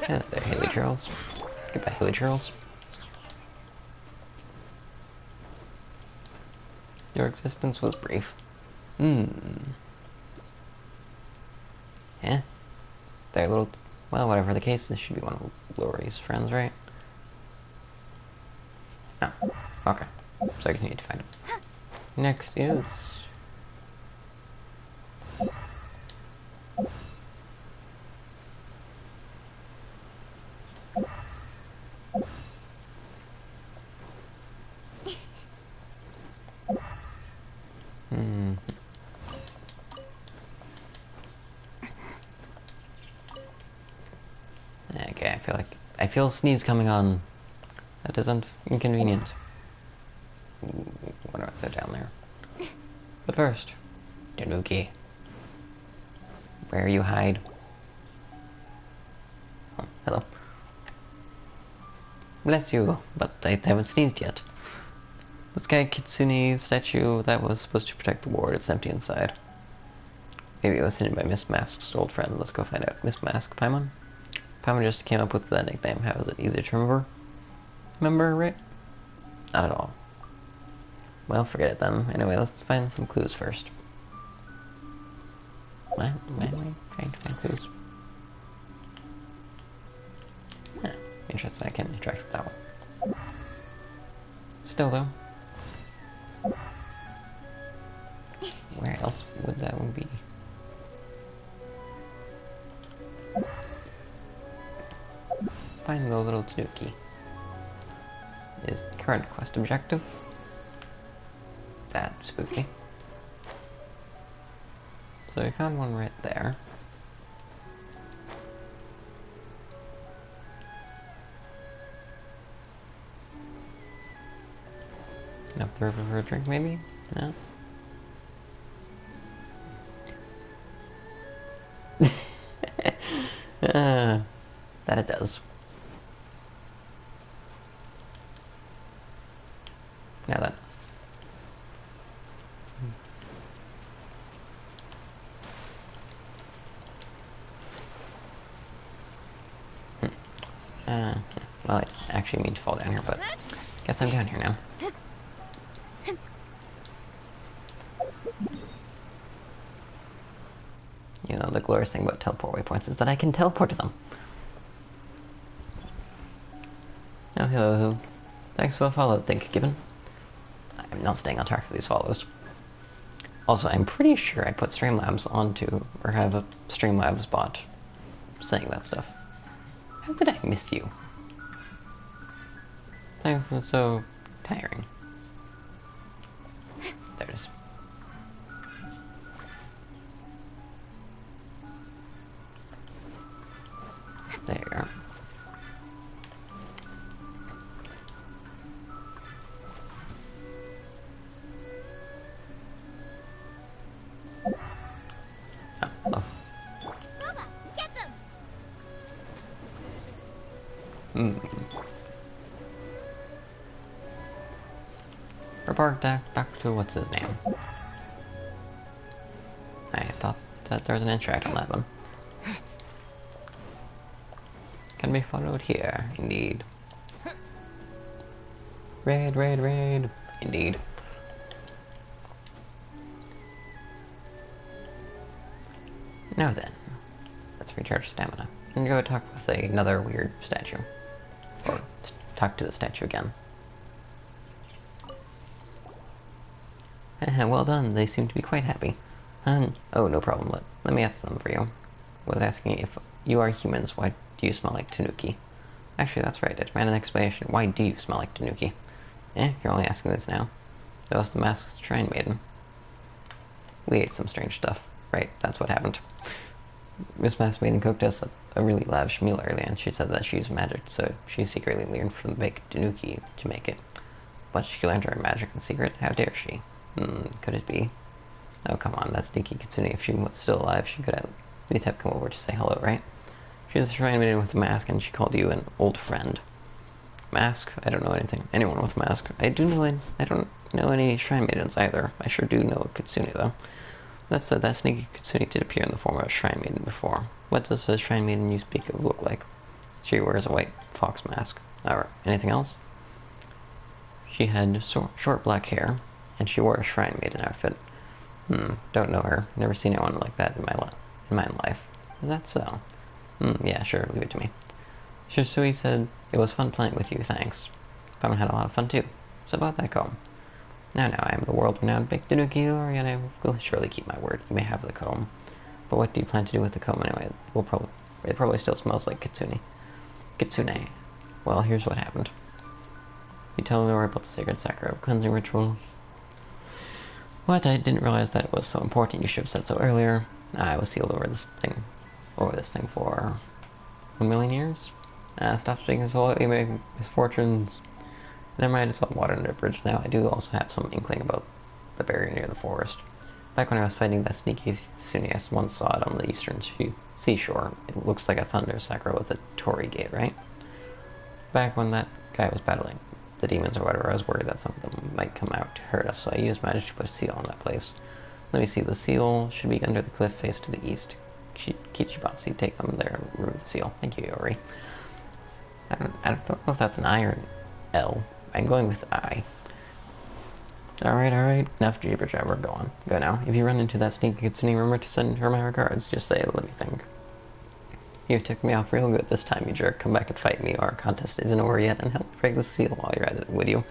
A: Hello there, Haley Charles. Goodbye, Haley Charles. Your existence was brief. Yeah. There Sorry, little... Well, whatever the case, this should be one of Lori's friends, right? Oh, okay. So I need to find him. Next is... Hmm. Okay, I feel a sneeze coming on. That isn't inconvenient. Ooh, wonder what's that down there. But first, Tanuki. Where you hide? Oh, hello. Bless you, but I haven't sneezed yet. The Sky Kitsune statue that was supposed to protect the ward, it's empty inside. Maybe it was hidden by Miss Mask's old friend. Let's go find out. Miss Mask, Paimon? Paimon just came up with that nickname. How is it easy to remember? Remember, right? Not at all. Well, forget it then. Anyway, let's find some clues first. What? Why am I trying to find clues? Huh. Interesting, I can't interact with that one. Still, though. Where else would that one be? Find the little Tanuki. Is the current quest objective. That's spooky. So we found one right there. Up the river for a drink, maybe? No? That it does. Now then. Well, I actually mean to fall down here, but guess I'm down here now. You know, the glorious thing about teleport waypoints is that I can teleport to them. Oh, hello. Thanks for the follow, thank you, Gibbon. I'm not staying on track for these follows. Also, I'm pretty sure I put Streamlabs onto, or have a Streamlabs bot saying that stuff. How did I miss you? Life was so tiring. There it is. There. Oh.
B: Bubba, get them!
A: Report back to what's his name. I thought that there was an interact on that one. Can be followed here, indeed. Raid, raid, raid. Indeed. Now then, let's recharge stamina and go talk with another weird statue. Or talk to the statue again. Well done, they seem to be quite happy. Oh, no problem, let me ask them for you. I was asking if you are humans, why do you smell like Tanuki? Actually, that's right, I demand an explanation. Why do you smell like Tanuki? You're only asking this now. That was the masked shrine maiden. We ate some strange stuff. Right, that's what happened. Miss Masked Maiden cooked us a really lavish meal earlier, and she said that she used magic, so she secretly learned from the baked Tanuki to make it. But she learned her magic in secret? How dare she? Could it be? Oh, come on, that sneaky Kitsune. If she was still alive, she could at least have come over to say hello, right? She was a shrine maiden with a mask, and she called you an old friend. Mask? I don't know anyone with a mask. I don't know any shrine maidens either. I sure do know a Kitsune, though. That said, that sneaky Kitsune did appear in the form of a shrine maiden before. What does the shrine maiden you speak of look like? She wears a white fox mask. Or anything else? She had short black hair, and she wore a shrine maiden outfit. Don't know her. Never seen anyone like that in my life. Is that so? Yeah, sure, leave it to me. Shisui said, "It was fun playing with you, thanks. Paimon had a lot of fun too. So about that comb. Now, I am the world-renowned Big Tanuki, and I will surely keep my word. You may have the comb. But what do you plan to do with the comb anyway? It probably still smells like Kitsune. Kitsune. Well, here's what happened. You tell me about the sacred Sakura cleansing ritual. What? I didn't realize that it was so important. You should have said so earlier. I was sealed over this thing for 1,000,000 years. Stop speaking so low, you make misfortunes. Never mind, it's all water under the bridge now. I do also have some inkling about the barrier near the forest. Back when I was fighting that sneaky Kitsune, I once saw it on the eastern seashore. It looks like a thunder Sakura with a torii gate, right? Back when that guy was battling the demons or whatever, I was worried that some of them might come out to hurt us, so I used magic to put a seal on that place. Let me see, the seal should be under the cliff face to the east. Kichibatsu, take them there and remove the seal. Thank you, Yori. I don't know if that's an I or an L. I'm going with I. Alright. Enough jibber jabber. Go now. If you run into that sneaky Kitsune, remember to send her my regards. Just say, let me think. You took me off real good this time, you jerk. Come back and fight me. Our contest isn't over yet, and help break the seal while you're at it, would you?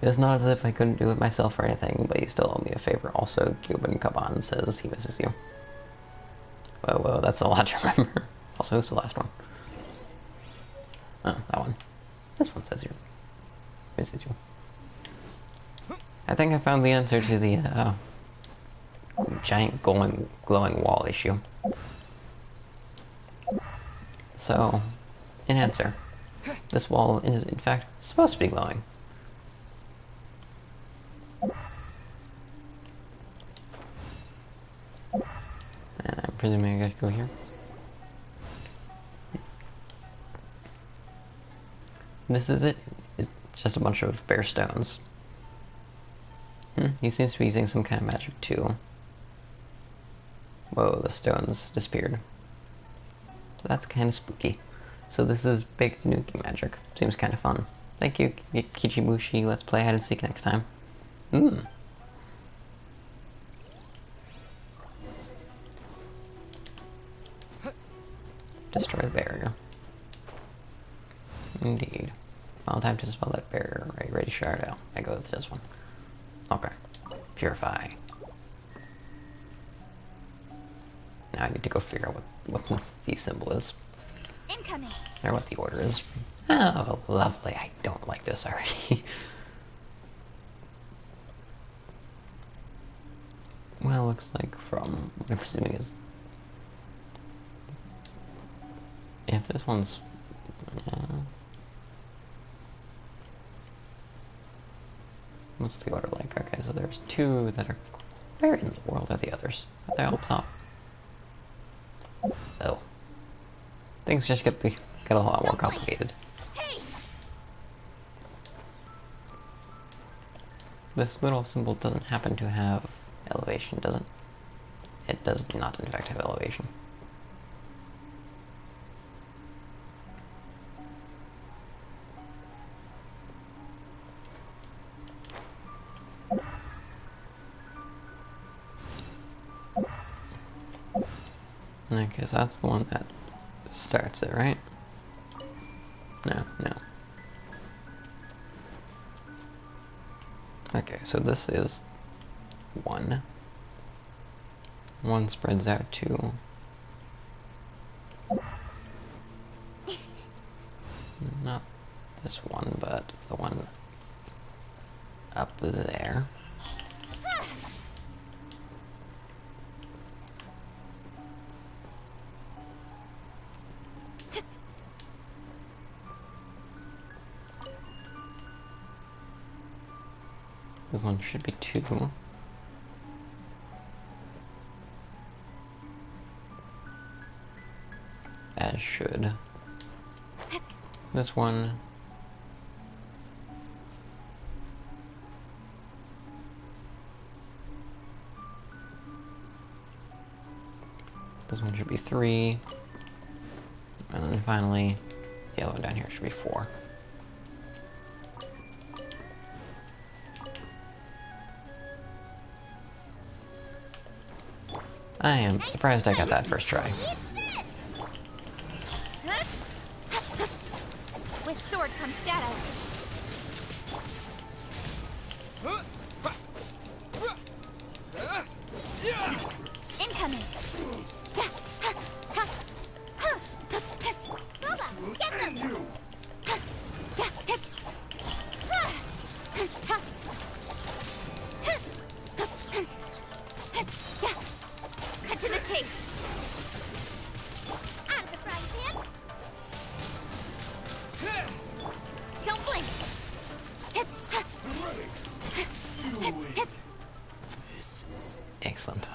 A: It's not as if I couldn't do it myself or anything, but you still owe me a favor. Also, Cuban Kaban says he misses you. Whoa, that's a lot to remember. Also, who's the last one? Oh, that one. This one says he misses you. I think I found the answer to the giant glowing wall issue. So, in answer, this wall is in fact supposed to be glowing. And I'm presuming I gotta go here. This is it. It's just a bunch of bare stones. He seems to be using some kind of magic too. Whoa, the stones disappeared. So that's kind of spooky. So this is Big Tanuki magic. Seems kind of fun. Thank you, Kichimushi. Let's play hide and seek next time. Destroy the barrier. Indeed. Well, time to spell that barrier. Right, ready, shard out. I go with this one. Okay. Purify. Now I need to go figure out what the symbol is.
B: Incoming.
A: Or what the order is. Oh, lovely. I don't like this already. Well, looks like from what I'm presuming is... If this one's... What's the order like? Okay, so there's two that are... Where in the world are the others? Are they all top? Oh. Things just get a lot more complicated.
B: Hey.
A: This little symbol doesn't happen to have elevation, does it? It does not, in fact, have elevation. Okay, so that's the one that starts it, right? No. Okay, so this is one. One spreads out to... Not this one, but the one up there. This one should be two. As should. This one. This one should be 3. And then finally, the other one down here should be 4. I am surprised I got that first try.
B: sword comes shadow. Incoming. Booba, get them! Cut to the chase. Out of the frying pan. Don't blink.
A: Excellent.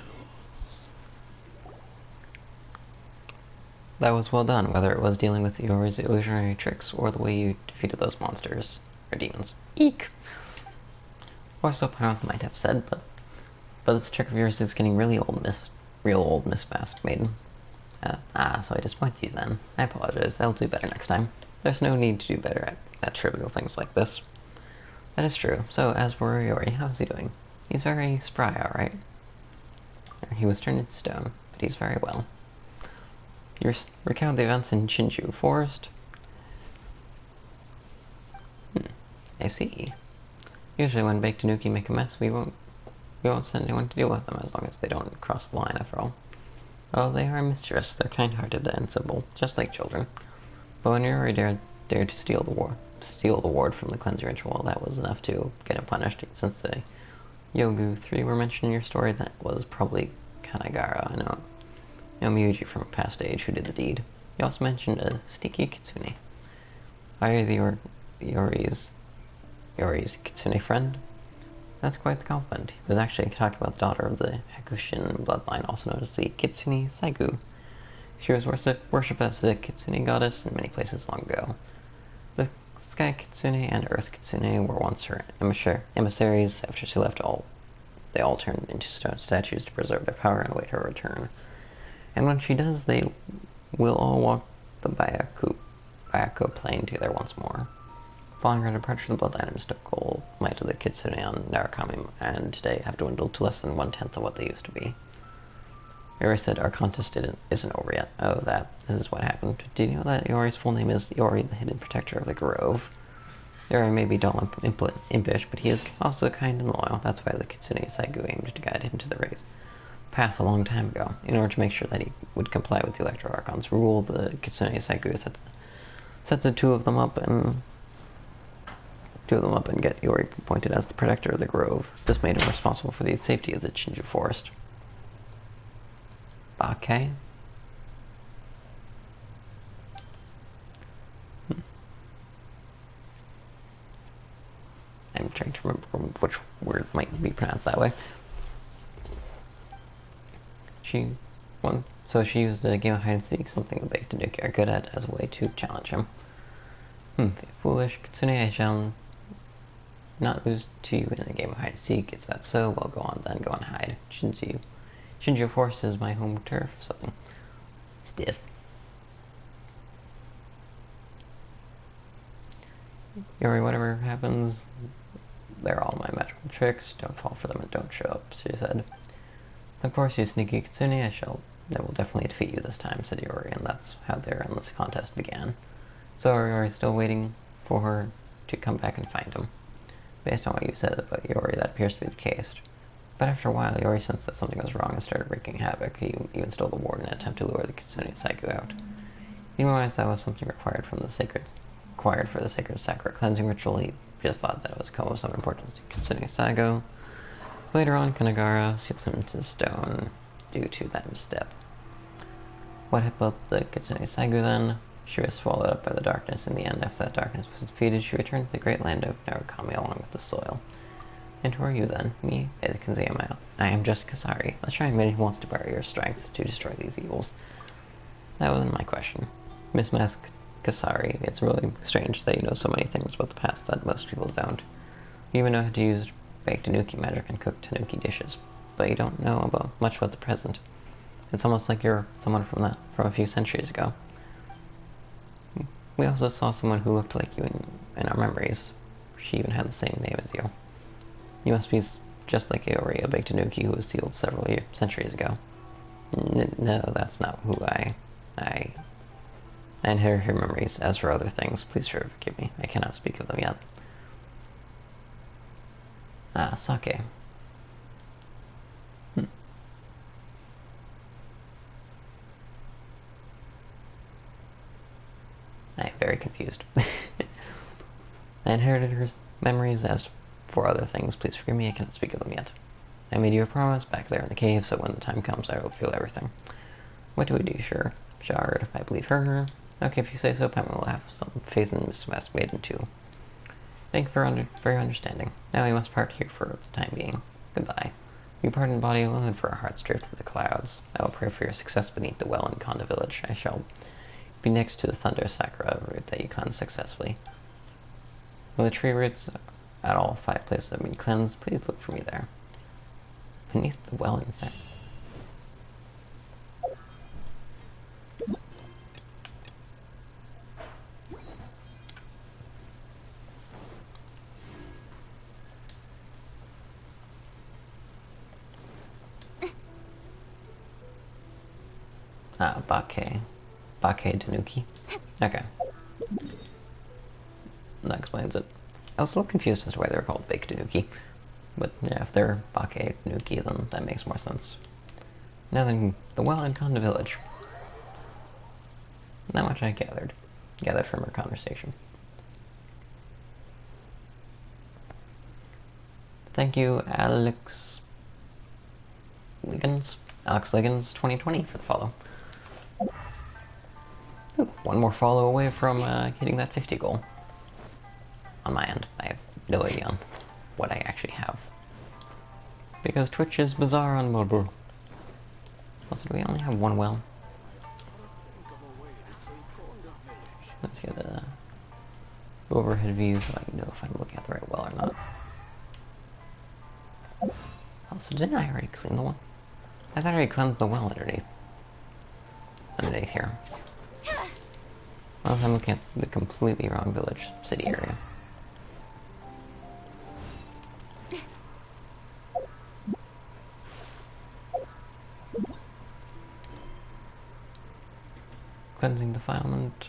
A: That was well done, whether it was dealing with Iori's illusionary tricks or the way you defeated those monsters. Or demons. Eek! Or so Pyronth might have said, but this trick of yours is getting really old, real old, Miss Masked Maiden. So I disappointed you then. I apologize. I'll do better next time. There's no need to do better at trivial things like this. That is true. So, as for Iori, how's he doing? He's very spry, alright? He was turned into stone, but he's very well. You recount the events in Shinju Forest? I see. Usually when Baked Tanuki make a mess, we won't send anyone to deal with them as long as they don't cross the line after all. Oh, they are mischievous. They're kind-hearted and simple, just like children. But when Iori dared to steal the ward from the cleansing ritual, that was enough to get him punished. Since the Yogu 3 were mentioned in your story, that was probably Kanagara, no Miyuji from a past age who did the deed. You also mentioned a sneaky kitsune. Are you Iori's kitsune friend? That's quite the compliment. He was actually talking about the daughter of the Hakushin bloodline, also known as the Kitsune Saigu. She was worshipped as the Kitsune goddess in many places long ago. The Sky Kitsune and Earth Kitsune were once her emissaries. After she left, they all turned into stone statues to preserve their power and await her return. And when she does, they will all walk the Bayako plane together once more. Following her departure, the bloodline and mystical might of the Kitsune on Narukami and today have dwindled to less than 1/10 of what they used to be. Iori said our contest isn't over yet. Oh, this is what happened. Did you know that Iori's full name is Iori, the Hidden Protector of the Grove? Iori may be dull and impish, but he is also kind and loyal. That's why the Kitsune Saigu aimed to guide him to the right path a long time ago. In order to make sure that he would comply with the Electro Archon's rule, the Kitsune Saigu set the two of them up and get Iori appointed as the protector of the grove. This made him responsible for the safety of the Shinju forest. Okay. I'm trying to remember which word might be pronounced that way. So she used a game of hide and seek, something the Baked Tanuki are good at, as a way to challenge him. Foolish Kitsune, I shall not lose to you in a game of hide and seek. Is that so? Well, go on then, go and hide. Shinju Forest is my home turf, something stiff. Iori, whatever happens, they're all my magical tricks. Don't fall for them and don't show up, she said. Of course, you sneaky Kitsune, I will definitely defeat you this time, said Iori, and that's how their endless contest began. So are Iori still waiting for her to come back and find him? Based on what you said about Iori, that appears to be the case. But after a while, Iori sensed that something was wrong and started wreaking havoc. He even stole the ward in an attempt to lure the Kitsune Saigu out. He realized that was something required for the sacred sakura cleansing ritual. He just thought that it was of some importance to Kitsune Saigu. Later on, Kanagara sealed him into stone due to that misstep. What about the Kitsune Saigu then? She was swallowed up by the darkness. In the end, after that darkness was defeated, she returned to the great land of Narukami along with the soil. And who are you then? Me? I am just Kasari. A shrine maiden who wants to borrow your strength to destroy these evils. That wasn't my question. Miss Mask Kasari, it's really strange that you know so many things about the past that most people don't. You even know how to use Baked Tanuki magic and cook Tanuki dishes, but you don't know much about the present. It's almost like you're someone from a few centuries ago. We also saw someone who looked like you in our memories. She even had the same name as you. You must be just like Iori, a Baked Tanuki who was sealed several centuries ago. No, that's not who I inherit her memories. As for other things, please forgive me. I cannot speak of them yet. Ah, sake. I am very confused. I inherited her memories. As for other things, please forgive me. I cannot speak of them yet. I made you a promise back there in the cave, so when the time comes, I will feel everything. What do we do? Sure. Shard, I believe her. Okay, if you say so, Paimon will have some faith in Miss Maiden too. Thank you for your understanding. Now we must part here for the time being. Goodbye. You part in body alone, and for our hearts drift through the clouds. I will pray for your success beneath the well in Konda village. I shall be next to the Thunder Sakura root that you cleansed successfully. When the tree roots at all 5 places have been cleansed, please look for me there. Beneath the well in Sakura. Ah, Bake. Bake Tanuki. Okay. That explains it. I was a little confused as to why they're called Bake Tanuki. But yeah, if they're Bake Tanuki, then that makes more sense. Now then, the well in Konda village. Not much I gathered from our conversation. Thank you, Alex Liggins 2020 for the follow. Ooh, one more follow away from hitting that 50 goal. On my end, I have no idea on what I actually have. Because Twitch is bizarre on mobile. Also, do we only have one well? Let's get the overhead view so I can know if I'm looking at the right well or not. Also, didn't I already clean the one? I thought I already cleansed the well underneath here. Unless I'm looking at the completely wrong village, city area. Cleansing defilement.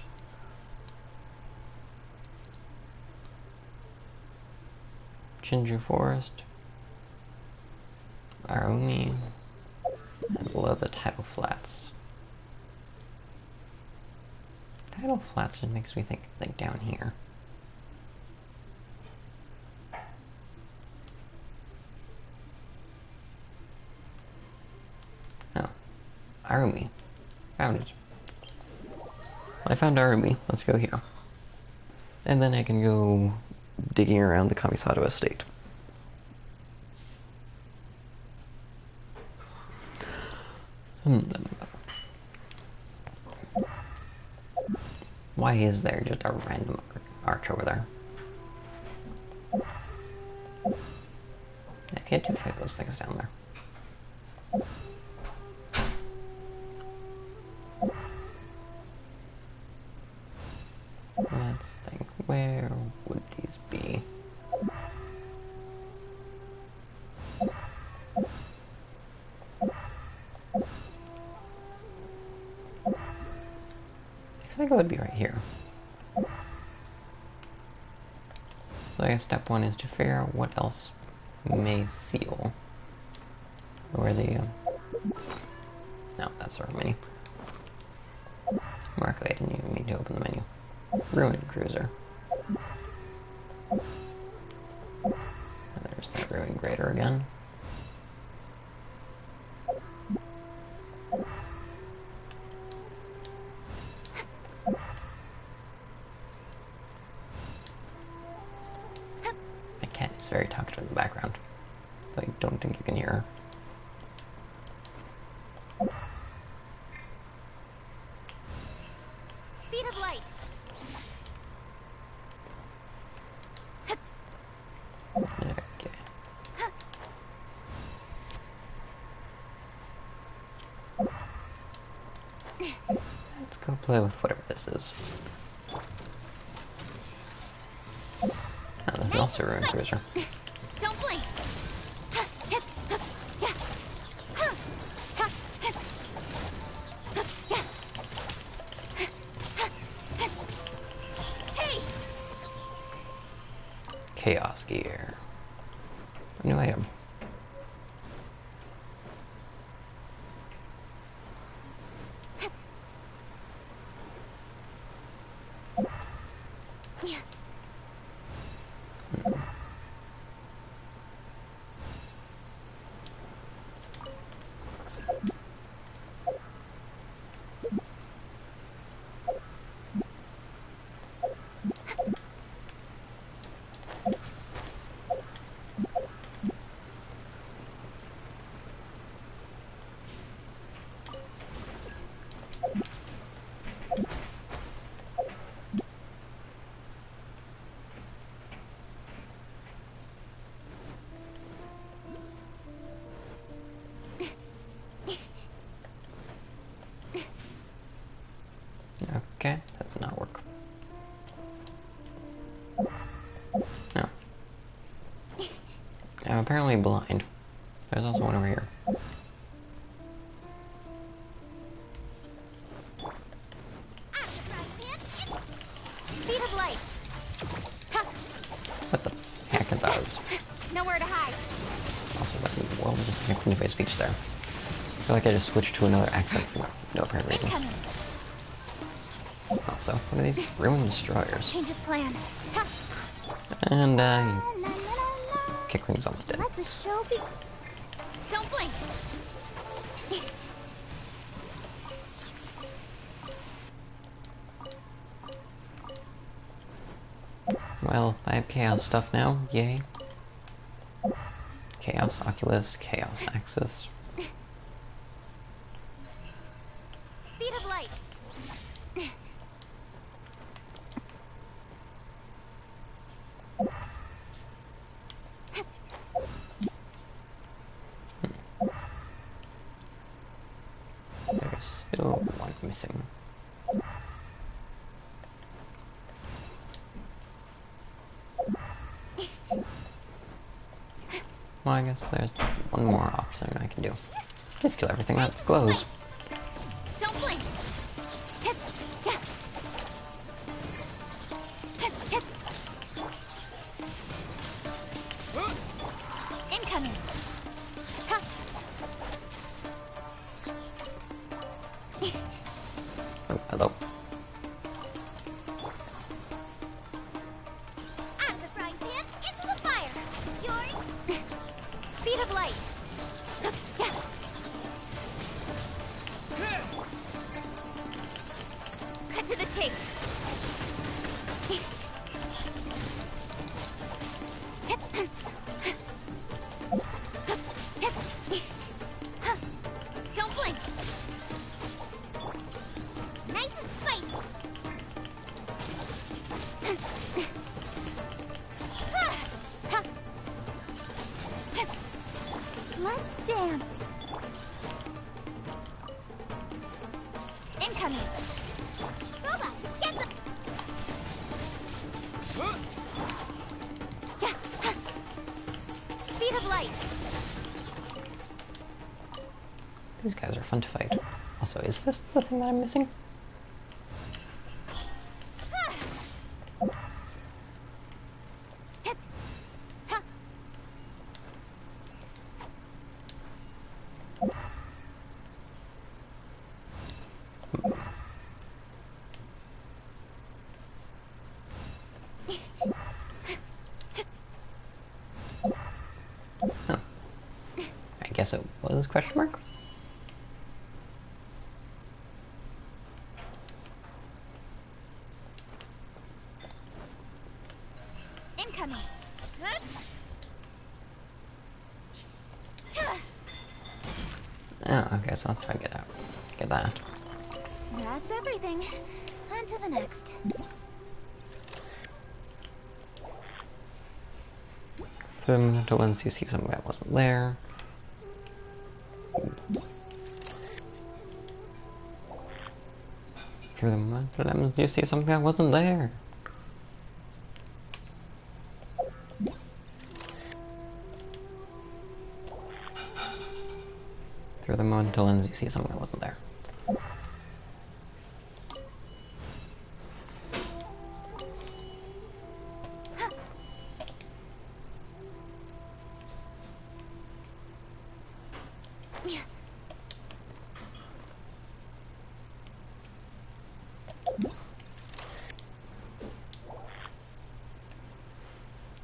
A: Ginger Forest. Aroni. And below the Tidal Flats. Tidal Flats just makes me think like down here. Oh. Arumi. Found it. I found Arumi. Let's go here. And then I can go digging around the Kamisato estate. Why is there just a random arch over there? I hit 2 of those things down there. Let's think, where would these be? I feel like it would be right here. So I guess step 1 is to figure out what else may seal. Where the no, that's our menu. Mark, I didn't even mean to open the menu. Ruined Cruiser. And there's that Ruined Grader again. My cat is very talkative in the background, so I don't think you can hear her.
B: Speed of light.
A: Okay. Let's go play with whatever this is. Oh, this is also a Ruined Cruiser.
B: Don't blink.
A: chaos gear. A new item. Okay, that did not work. No. I'm apparently blind. There's also one over here.
B: Speed of light. Ha.
A: What the heck are those?
B: Nowhere to hide.
A: Also, what in the world is just making my speech there? I feel like I just switched to another accent for no apparent reason.
B: Incoming.
A: Also, what are these ruined destroyers?
B: Change of plan. Ha.
A: And,
B: La, la, la, la.
A: Kick Ring's almost dead.
B: Let the show be. Don't blink.
A: Well, I have Chaos stuff now, yay. Chaos Oculus, Chaos Axis.
B: Speed of light.
A: There's still one missing. Well, I guess there's one more option I can do. Just kill everything that glows.
B: Don't blink. Hit. Yeah. Hit. Hit. Incoming. Ha.
A: Oh, hello.
B: Out of the frying pan, into the fire. You're speed of light. Yeah. Cut to the chase. Don't blink. Nice and spicy. Let's dance. Incoming. Boba, get the. Yeah. Speed of light.
A: These guys are fun to fight. Also, is this the thing that I'm missing? Huh. I guess it was question mark?
B: Incoming. Good.
A: Oh, okay, so let's try to get out. Get that.
B: That's everything. On to the next.
A: To once you see something that wasn't there. Through the monster lemons, you see something that wasn't there. Through the mental lens, you see something that wasn't there.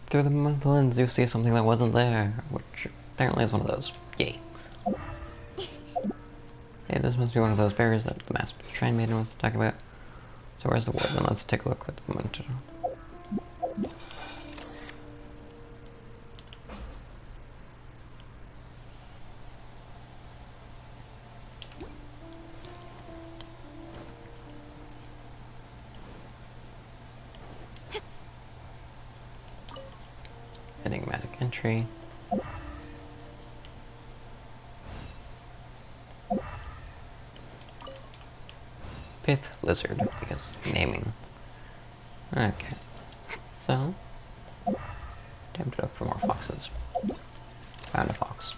A: Through the mental lens, you see something that wasn't there, which apparently is one of those. Yay. Hey, this must be one of those berries that the Master Shrine Maiden wants to talk about. So where's the word? Then let's take a look at the moment. Enigmatic entry. Pith lizard, because naming. Okay. So, time to look for more foxes. Found a fox.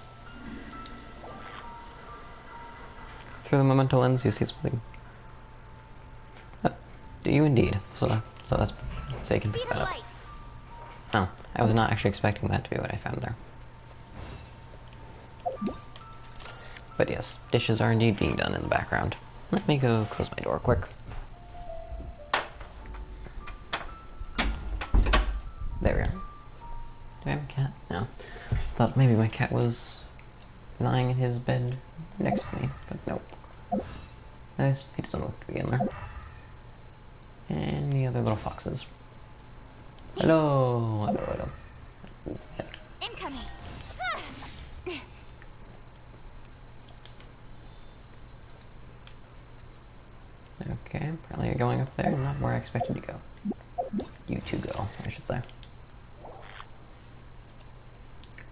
A: Through the memento lens, you see something. Do you indeed? So that's so you can pick
B: Speed
A: that
B: of
A: up.
B: light.
A: Oh, I was not actually expecting that to be what I found there. But yes, dishes are indeed being done in the background. Let me go close my door quick. There we are. Do I have a cat? No. Thought maybe my cat was lying in his bed next to me, but nope. Nice, he doesn't look to be in there. And the other little foxes. Hello! Hello, hello.
B: Incoming.
A: Okay, apparently you're going up there, not where I expected you to go. You two go, I should say.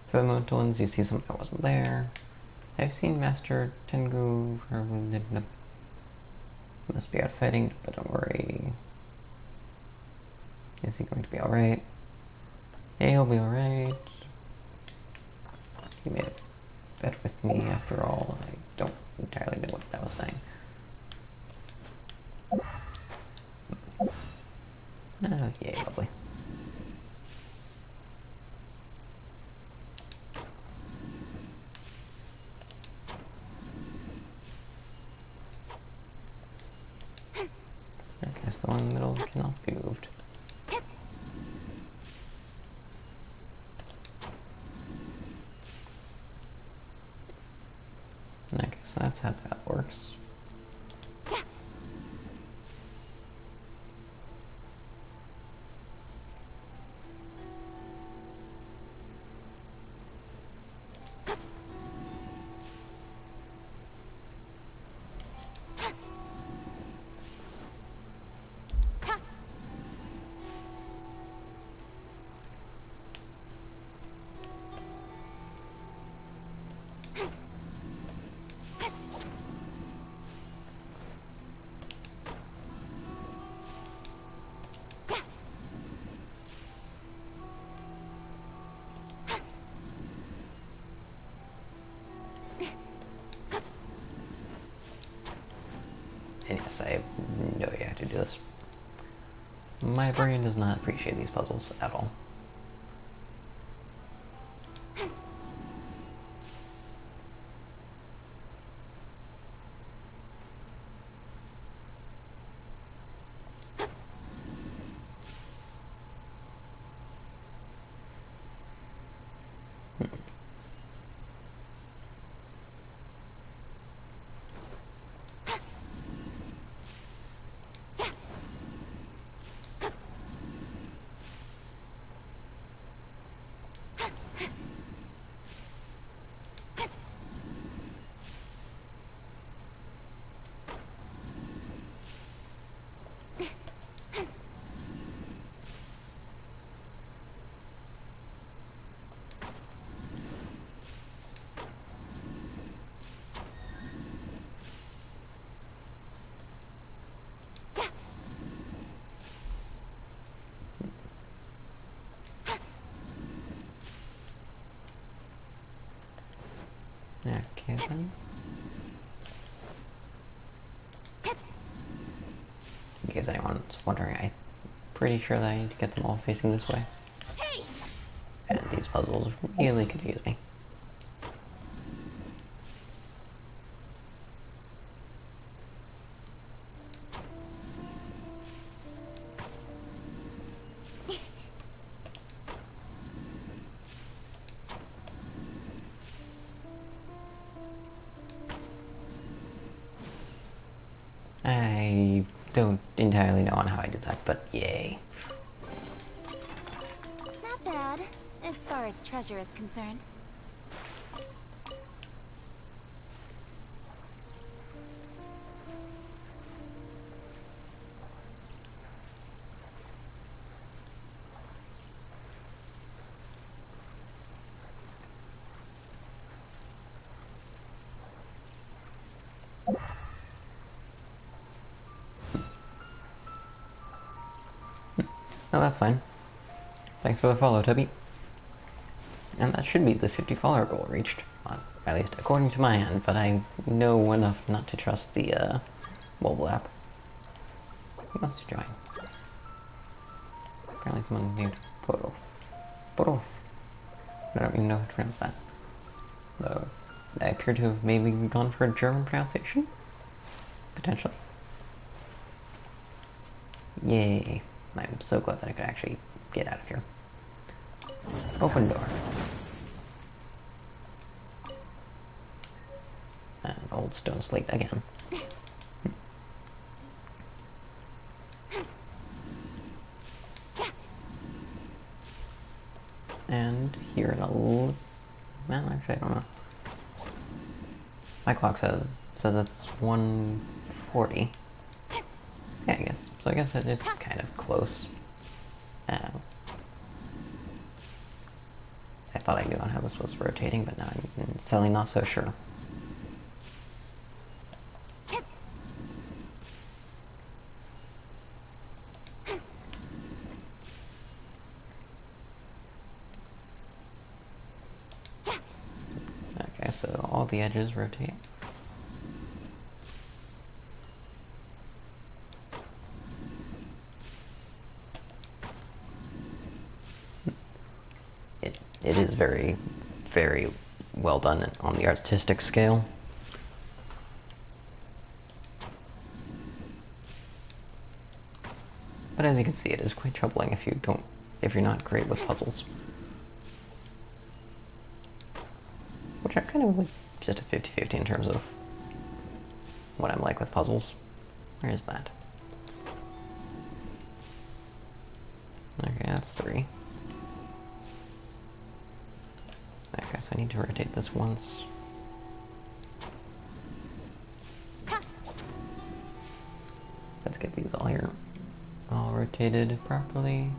A: For the mental lens, you see something that wasn't there. I've seen Master Tengu. Must be out fighting, but don't worry. Is he going to be alright? Yeah, he'll be alright. He made a bet with me after all. I don't entirely know what that was saying. Oh, yay, lovely. I guess the one in the middle cannot be moved. I guess that's how that works. And yes, I have no idea how to do this. My brain does not appreciate these puzzles at all. Okay then. In case anyone's wondering, I'm pretty sure that I need to get them all facing this way.
B: Hey!
A: And these puzzles really confuse me. I don't entirely know on how I did that, but yay.
B: Not bad, as far as treasure is concerned.
A: Oh, that's fine. Thanks for the follow, Tubby. And that should be the 50 follower goal reached. At least according to my end, but I know enough not to trust the mobile app. Who wants to join? Apparently someone named Poro. Poro. I don't even know how to pronounce that. Though I appear to have maybe gone for a German pronunciation? Potentially. Yay. I'm so glad that I could actually get out of here. Open door. And old stone slate again. And here in a little... Man, actually, I don't know. My clock says it's 1:40. Yeah, I guess. So I guess it is kind of close. I thought I knew on how this was rotating, but now I'm suddenly not so sure. Okay, so all the edges rotate. It is very, very well done on the artistic scale. But as you can see, it is quite troubling if you're not great with puzzles. Which are kind of like just a 50-50 in terms of what I'm like with puzzles. Where is that? Okay, that's 3. Okay, so I need to rotate this once. Let's get these all here. All rotated properly.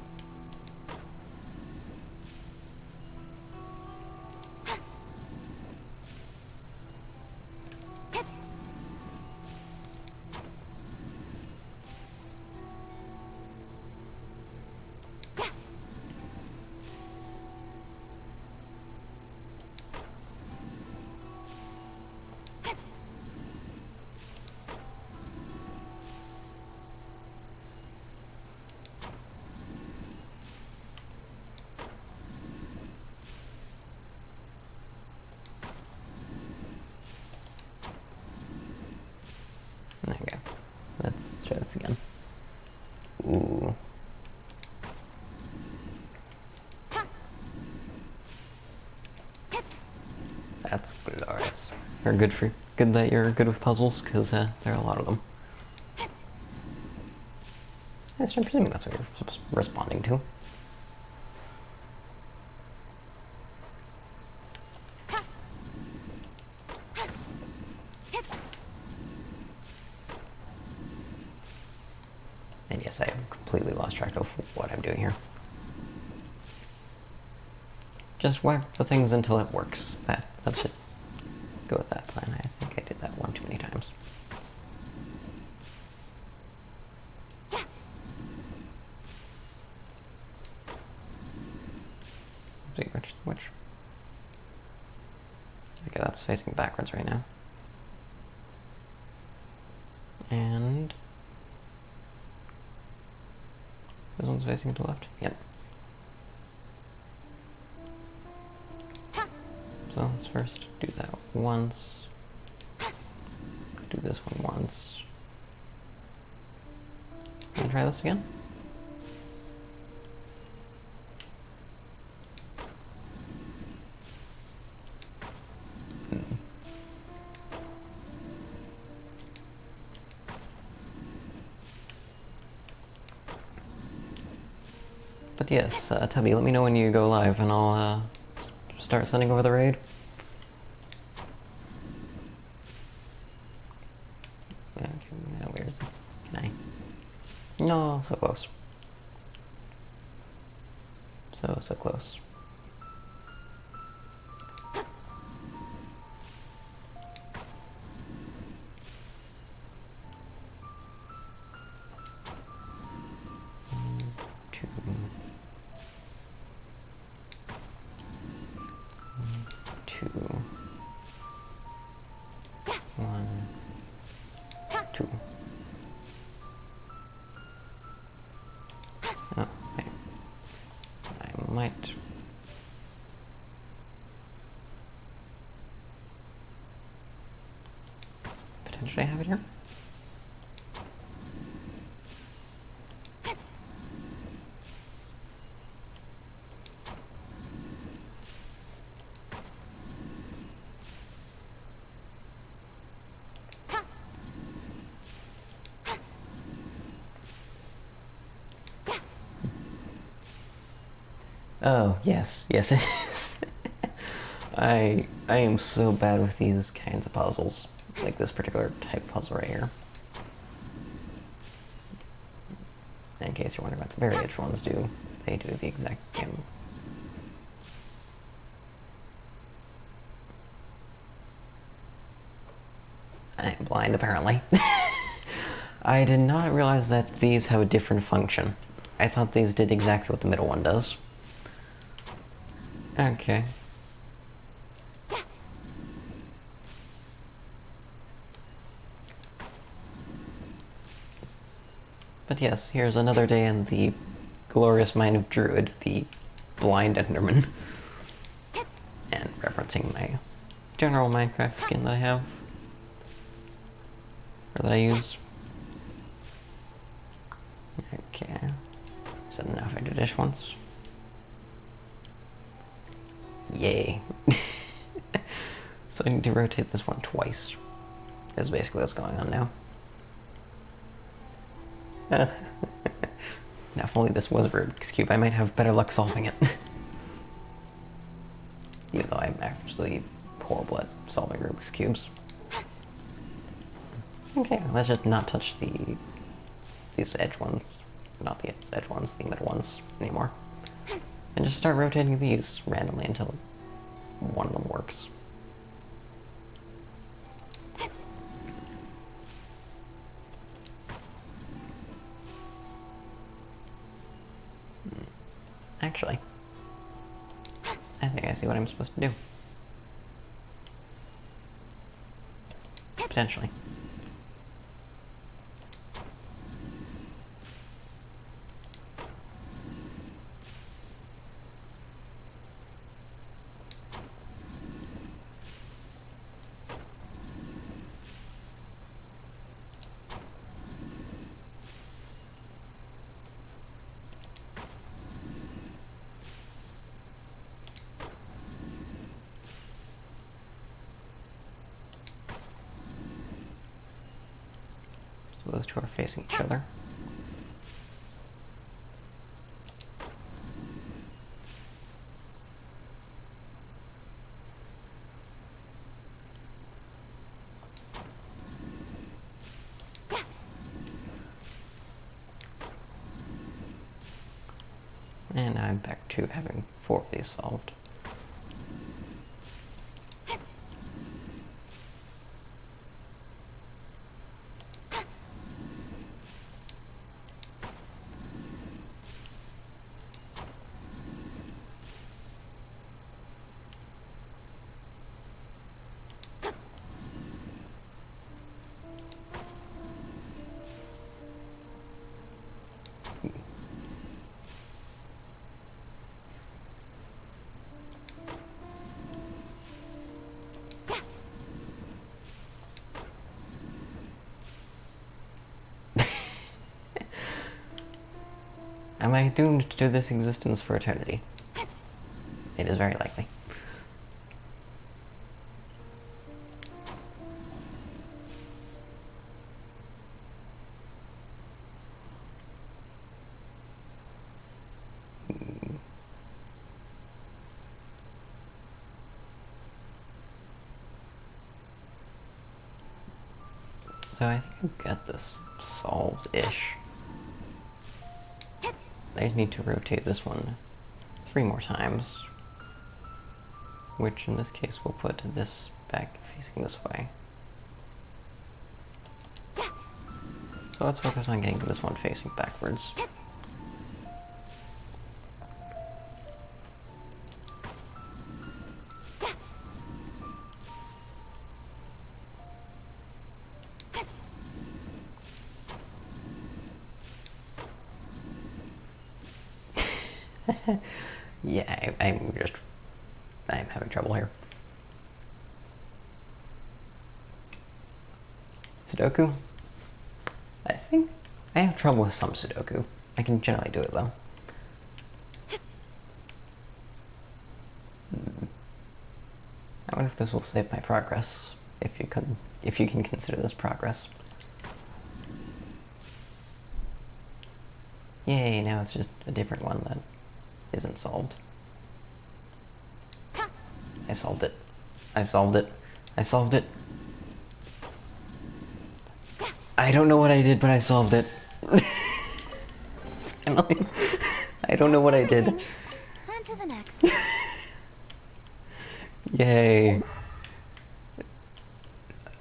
A: There we go. Let's try this again. Ooh. That's glorious. You're good that you're good with puzzles, because there are a lot of them. Yes, I'm presuming that's what you're responding to. And yes, I have completely lost track of what I'm doing here. Just whack the things until it works. That should go with that plan. I think I did that one too many times. See which? Okay, that's facing backwards right now. And this one's facing to the left. Yep. So let's first do that once. Do this one once. And try this again. But yes, Tubby, let me know when you go live, and I'll start sending over the raid. Okay, now where is it? Can I? No, so close. So close. Two. Two. One. Two. Oh, wait. I might... potentially have it here? Oh, yes. Yes, it is. I am so bad with these kinds of puzzles. Like this particular type of puzzle right here. In case you're wondering what the very edge ones do, they do the exact same. I am blind, apparently. I did not realize that these have a different function. I thought these did exactly what the middle one does. Okay. But yes, here's another day in the glorious mind of Druid, the blind Enderman. And referencing my general Minecraft skin that I have. Or that I use. Okay. So now if I do this once. Yay. So I need to rotate this one twice. That's basically what's going on now. Now if only this was a Rubik's Cube, I might have better luck solving it. Even though I'm actually horrible at solving Rubik's Cubes. Okay, let's just not touch these edge ones. Not the edge ones, the middle ones anymore. And just start rotating these randomly until one of them works. Actually, I think I see what I'm supposed to do. Potentially. So those two are facing each other. And I'm back to having 4 of these solved. Am I doomed to this existence for eternity? It is very likely. So I think I got this solved-ish. I just need to rotate this one 3 more times. Which in this case we'll put this back facing this way. So let's focus on getting this one facing backwards. Yeah, I'm having trouble here. Sudoku? I think I have trouble with some Sudoku. I can generally do it though. I wonder if this will save my progress, if you can consider this progress. Yay, now it's just a different one that isn't solved. I solved it. I solved it. I solved it. I don't know what I did, but I solved it. I don't know what I did.
B: On to the next.
A: Yay.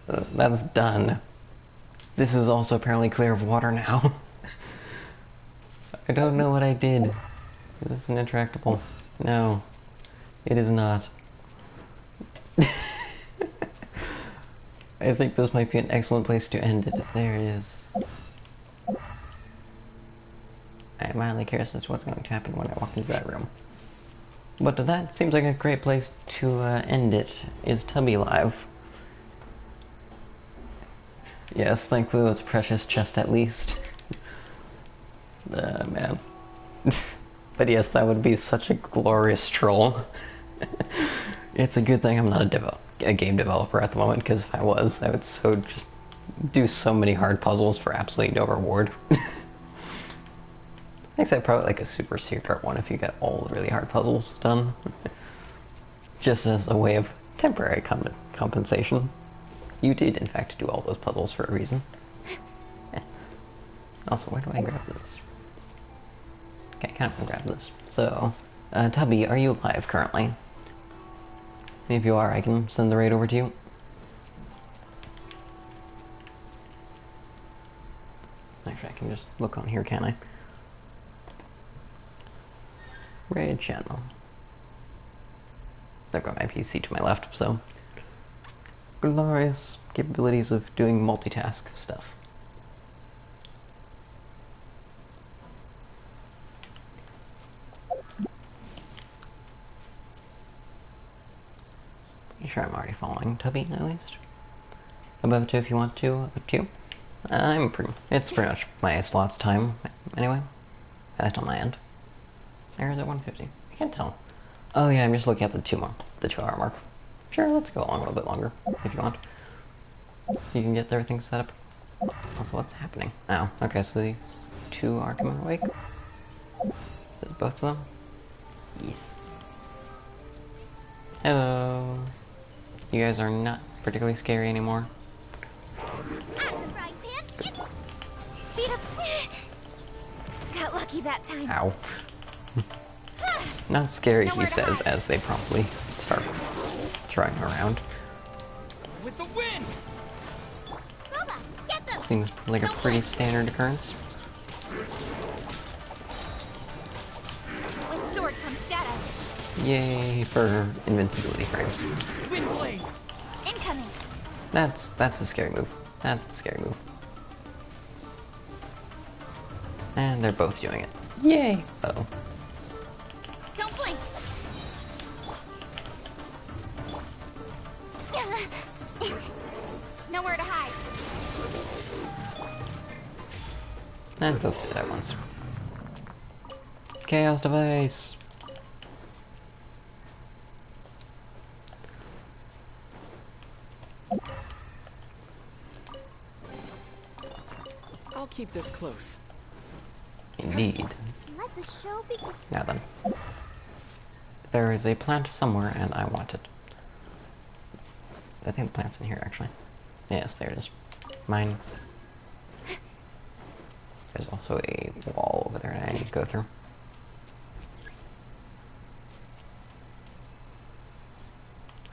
A: That's done. This is also apparently clear of water now. I don't know what I did. Is this an intractable? No. It is not. I think this might be an excellent place to end it. There is... I'm mildly curious as to what's going to happen when I walk into that room. But that seems like a great place to end it. Is Tubby live? Yes, thankfully it was Precious Chest at least. Man. But yes, that would be such a glorious troll. It's a good thing I'm not a game developer at the moment, because if I was, I would just do so many hard puzzles for absolutely no reward. Except probably like a super secret one if you get all the really hard puzzles done. Just as a way of temporary compensation. You did, in fact, do all those puzzles for a reason. Also, where do I grab this? Okay, I kind of want to grab this. So, Tubby, are you live currently? If you are, I can send the raid over to you. Actually, I can just look on here, can't I? Raid channel. I've got my PC to my left, so... glorious capabilities of doing multitask stuff. Pretty sure I'm already following Tubby, at least. Above 2 if you want to, up to you. It's pretty much my slots time, anyway. At least on my end. Or is it 150? I can't tell. Oh yeah, I'm just looking at the 2 hour mark. Sure, let's go along a little bit longer, if you want. You can get everything set up. Also, what's happening? Oh, okay, so these 2 are coming awake. Is it both of them? Yes. Hello. You guys are not particularly scary anymore.
B: Speed up. Got lucky that time.
A: Ow. Not scary, he says, as they promptly start throwing around.
C: With the wind!
B: Boba, get them.
A: Seems like a pretty standard occurrence.
B: With sword comes shadow.
A: Yay for invincibility frames.
C: Wind blade!
B: Incoming.
A: That's the scary move. That's the scary move. And they're both doing it. Yay! Uh-oh.
B: Don't blink. Nowhere to hide.
A: And both did it at once. Chaos device!
C: I'll keep this close.
A: Indeed.
B: Let the show begin.
A: Now then. There is a plant somewhere, and I want it. I think the plant's in here, actually. Yes, there it is. Mine. There's also a wall over there that I need to go through.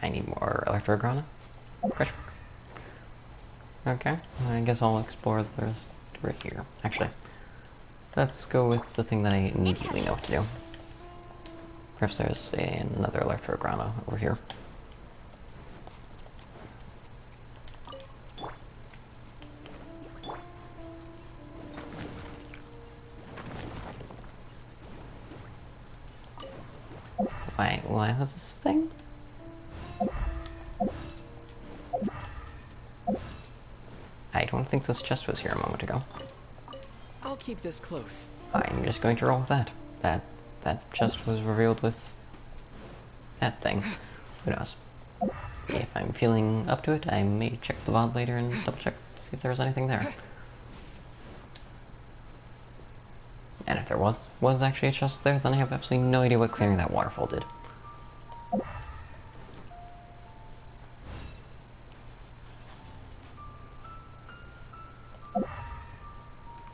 A: I need more electrograna. Question mark. Okay, I guess I'll explore the rest right here. Actually, let's go with the thing that I immediately know what to do. Perhaps there's another electrograna over here. Why was this thing? I don't think this chest was here a moment ago.
C: I'll keep this close.
A: I'm just going to roll with that. That chest was revealed with that thing. Who knows? If I'm feeling up to it, I may check the VOD later and double check to see if there was anything there. And if there was actually a chest there, then I have absolutely no idea what clearing that waterfall did.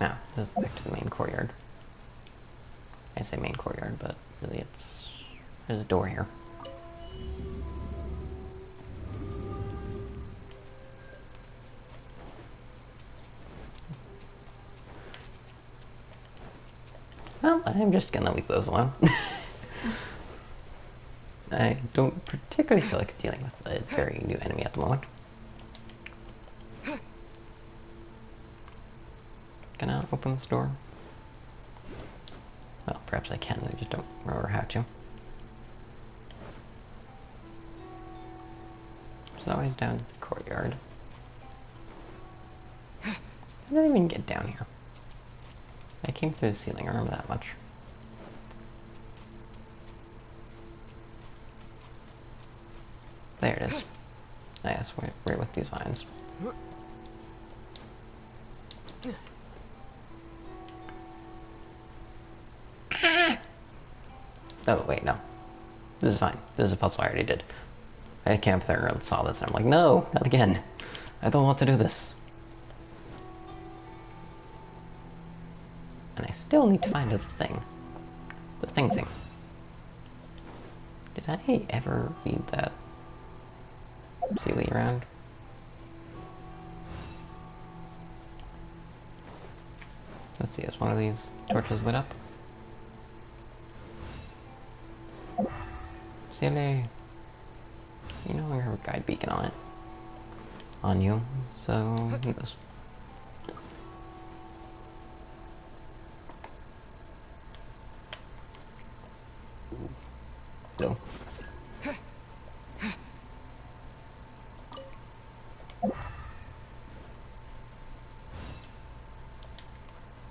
A: Now, this is back to the main courtyard. I say main courtyard, but really there's a door here. Well, I'm just gonna leave those alone. I don't particularly feel like dealing with a very new enemy at the moment. Can I open this door? Well, perhaps I can, I just don't remember how to. It's always down to the courtyard. How did I even get down here? I came through the ceiling, I remember that much. There it is. Yes, right with these vines. Oh, wait, no. This is fine. This is a puzzle I already did. I came up there and saw this, and I'm like, no, not again. I don't want to do this. And I still need to find the thing. The thing. Did I ever leave that Sealy around? Let's see, is one of these torches lit up? Sealy! You no longer have a guide beacon on it. On you, so who knows? No.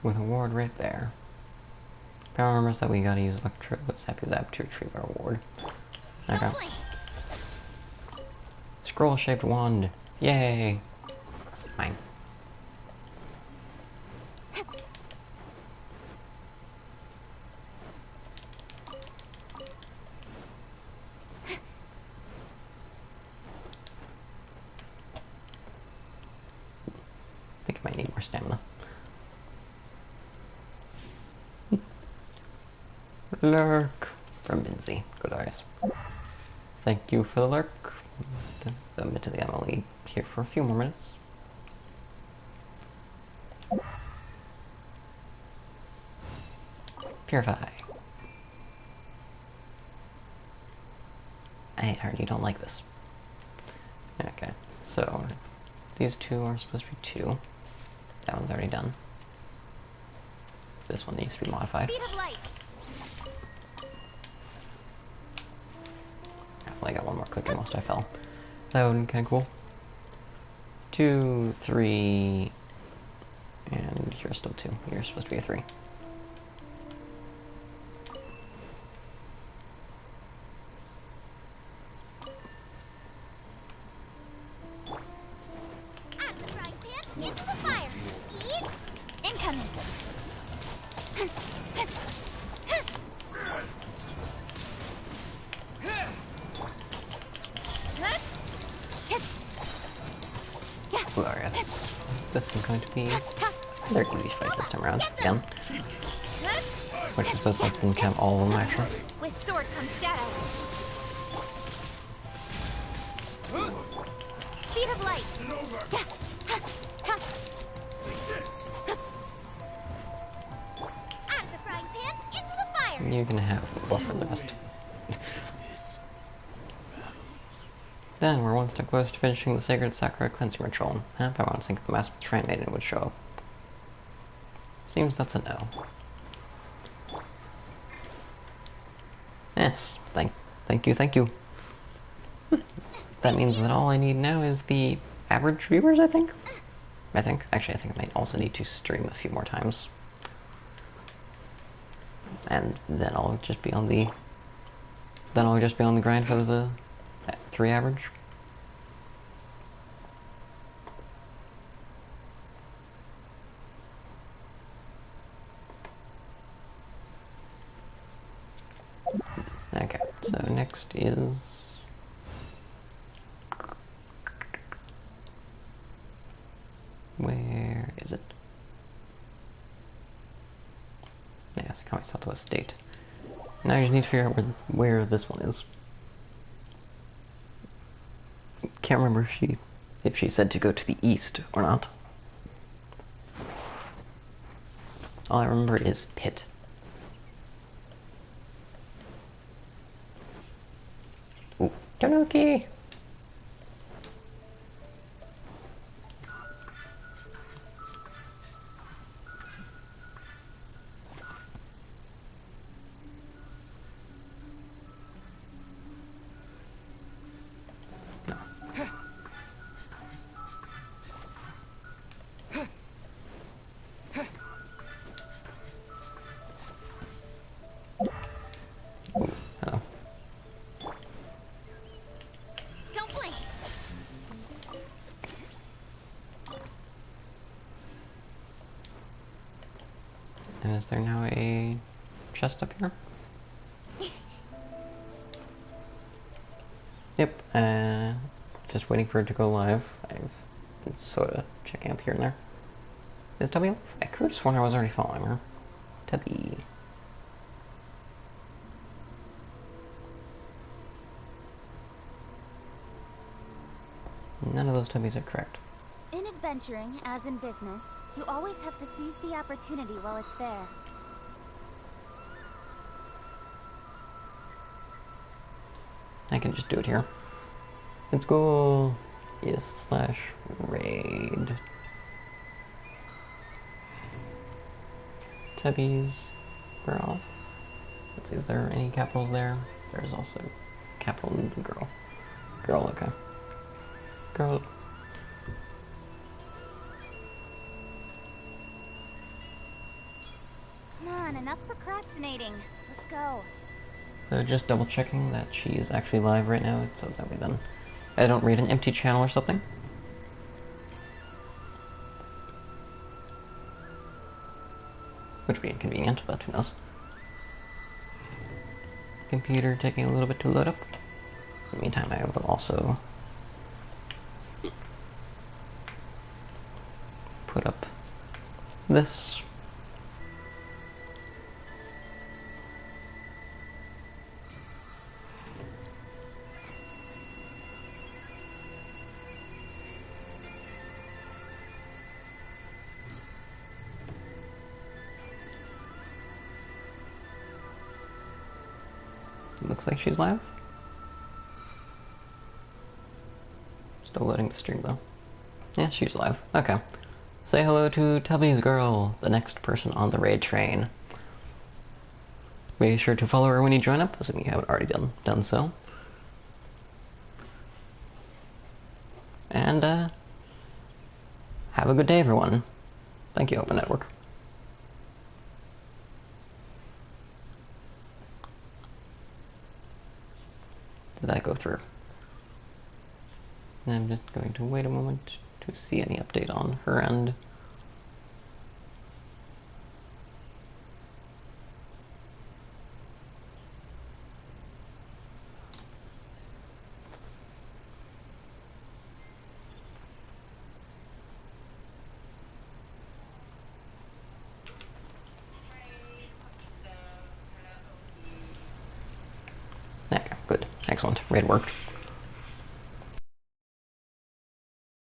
A: With a ward right there. Power remembers that we gotta use Electro Zap to retrieve our ward. Okay. Scroll-shaped wand. Yay! Fine. I think I might need more stamina. Lurk from Binzi. Good eyes. Thank you for the lurk. Admittedly, I'm only here for a few more minutes. Purify. I heard you don't like this. Okay, so these two are supposed to be 2. That one's already done. This one needs to be modified.
B: Speed of light.
A: I got one more click and most I fell. That would be kind of cool. 2, 3, and you're still 2. You're supposed to be a 3.
B: Out of the frying pan, into the fire. Speed. Incoming.
A: Glorious. isn't going to be their easy fight this time around, again. Which I suppose that's been count all of them, actually.
B: With sword comes shadow. Speed of light. Out of the frying pan, into the fire.
A: You can have buffer the rest. Then we're one step closer to finishing the sacred Sakura cleansing ritual. If I want to think the masked shrine maiden would show up. Seems that's a no. Yes, thank you. That means that all I need now is the average viewers, I think? Actually, I think I might also need to stream a few more times. And then I'll just be on the... grind for the 3 average. Okay, so next is... Where is it? Yes, Kami Southwest State. Now you just need to figure out where this one is. Can't remember if she said to go to the east or not. All I remember is Pit. Ooh, Tanuki! And is there now a chest up here? Yep, just waiting for it to go live. I've been sort of checking up here and there. Is Tubby alive? I could have sworn I was already following her. Tubby. None of those Tubbies are correct.
B: In adventuring, as in business, you always have to seize the opportunity while it's there.
A: I can just do it here. Let's go. Yes, /raid. Tubbies. Girl. Let's see, is there any capitals there? There's also capital girl. Girl, okay. Girl.
B: Come on, enough procrastinating. Let's go.
A: So just double checking that she is actually live right now, so that way then I don't read an empty channel or something. Which would be inconvenient, but who knows. Computer taking a little bit to load up. In the meantime, I will also put up this. Looks like she's live. Still loading the stream though. Yeah, she's live. Okay. Say hello to Tubby's girl, the next person on the raid train. Be sure to follow her when you join up, assuming you haven't already done so. And have a good day, everyone. Thank you, Open Network. Did that go through? And I'm just going to wait a moment to see any update on her end. Excellent. Raid worked.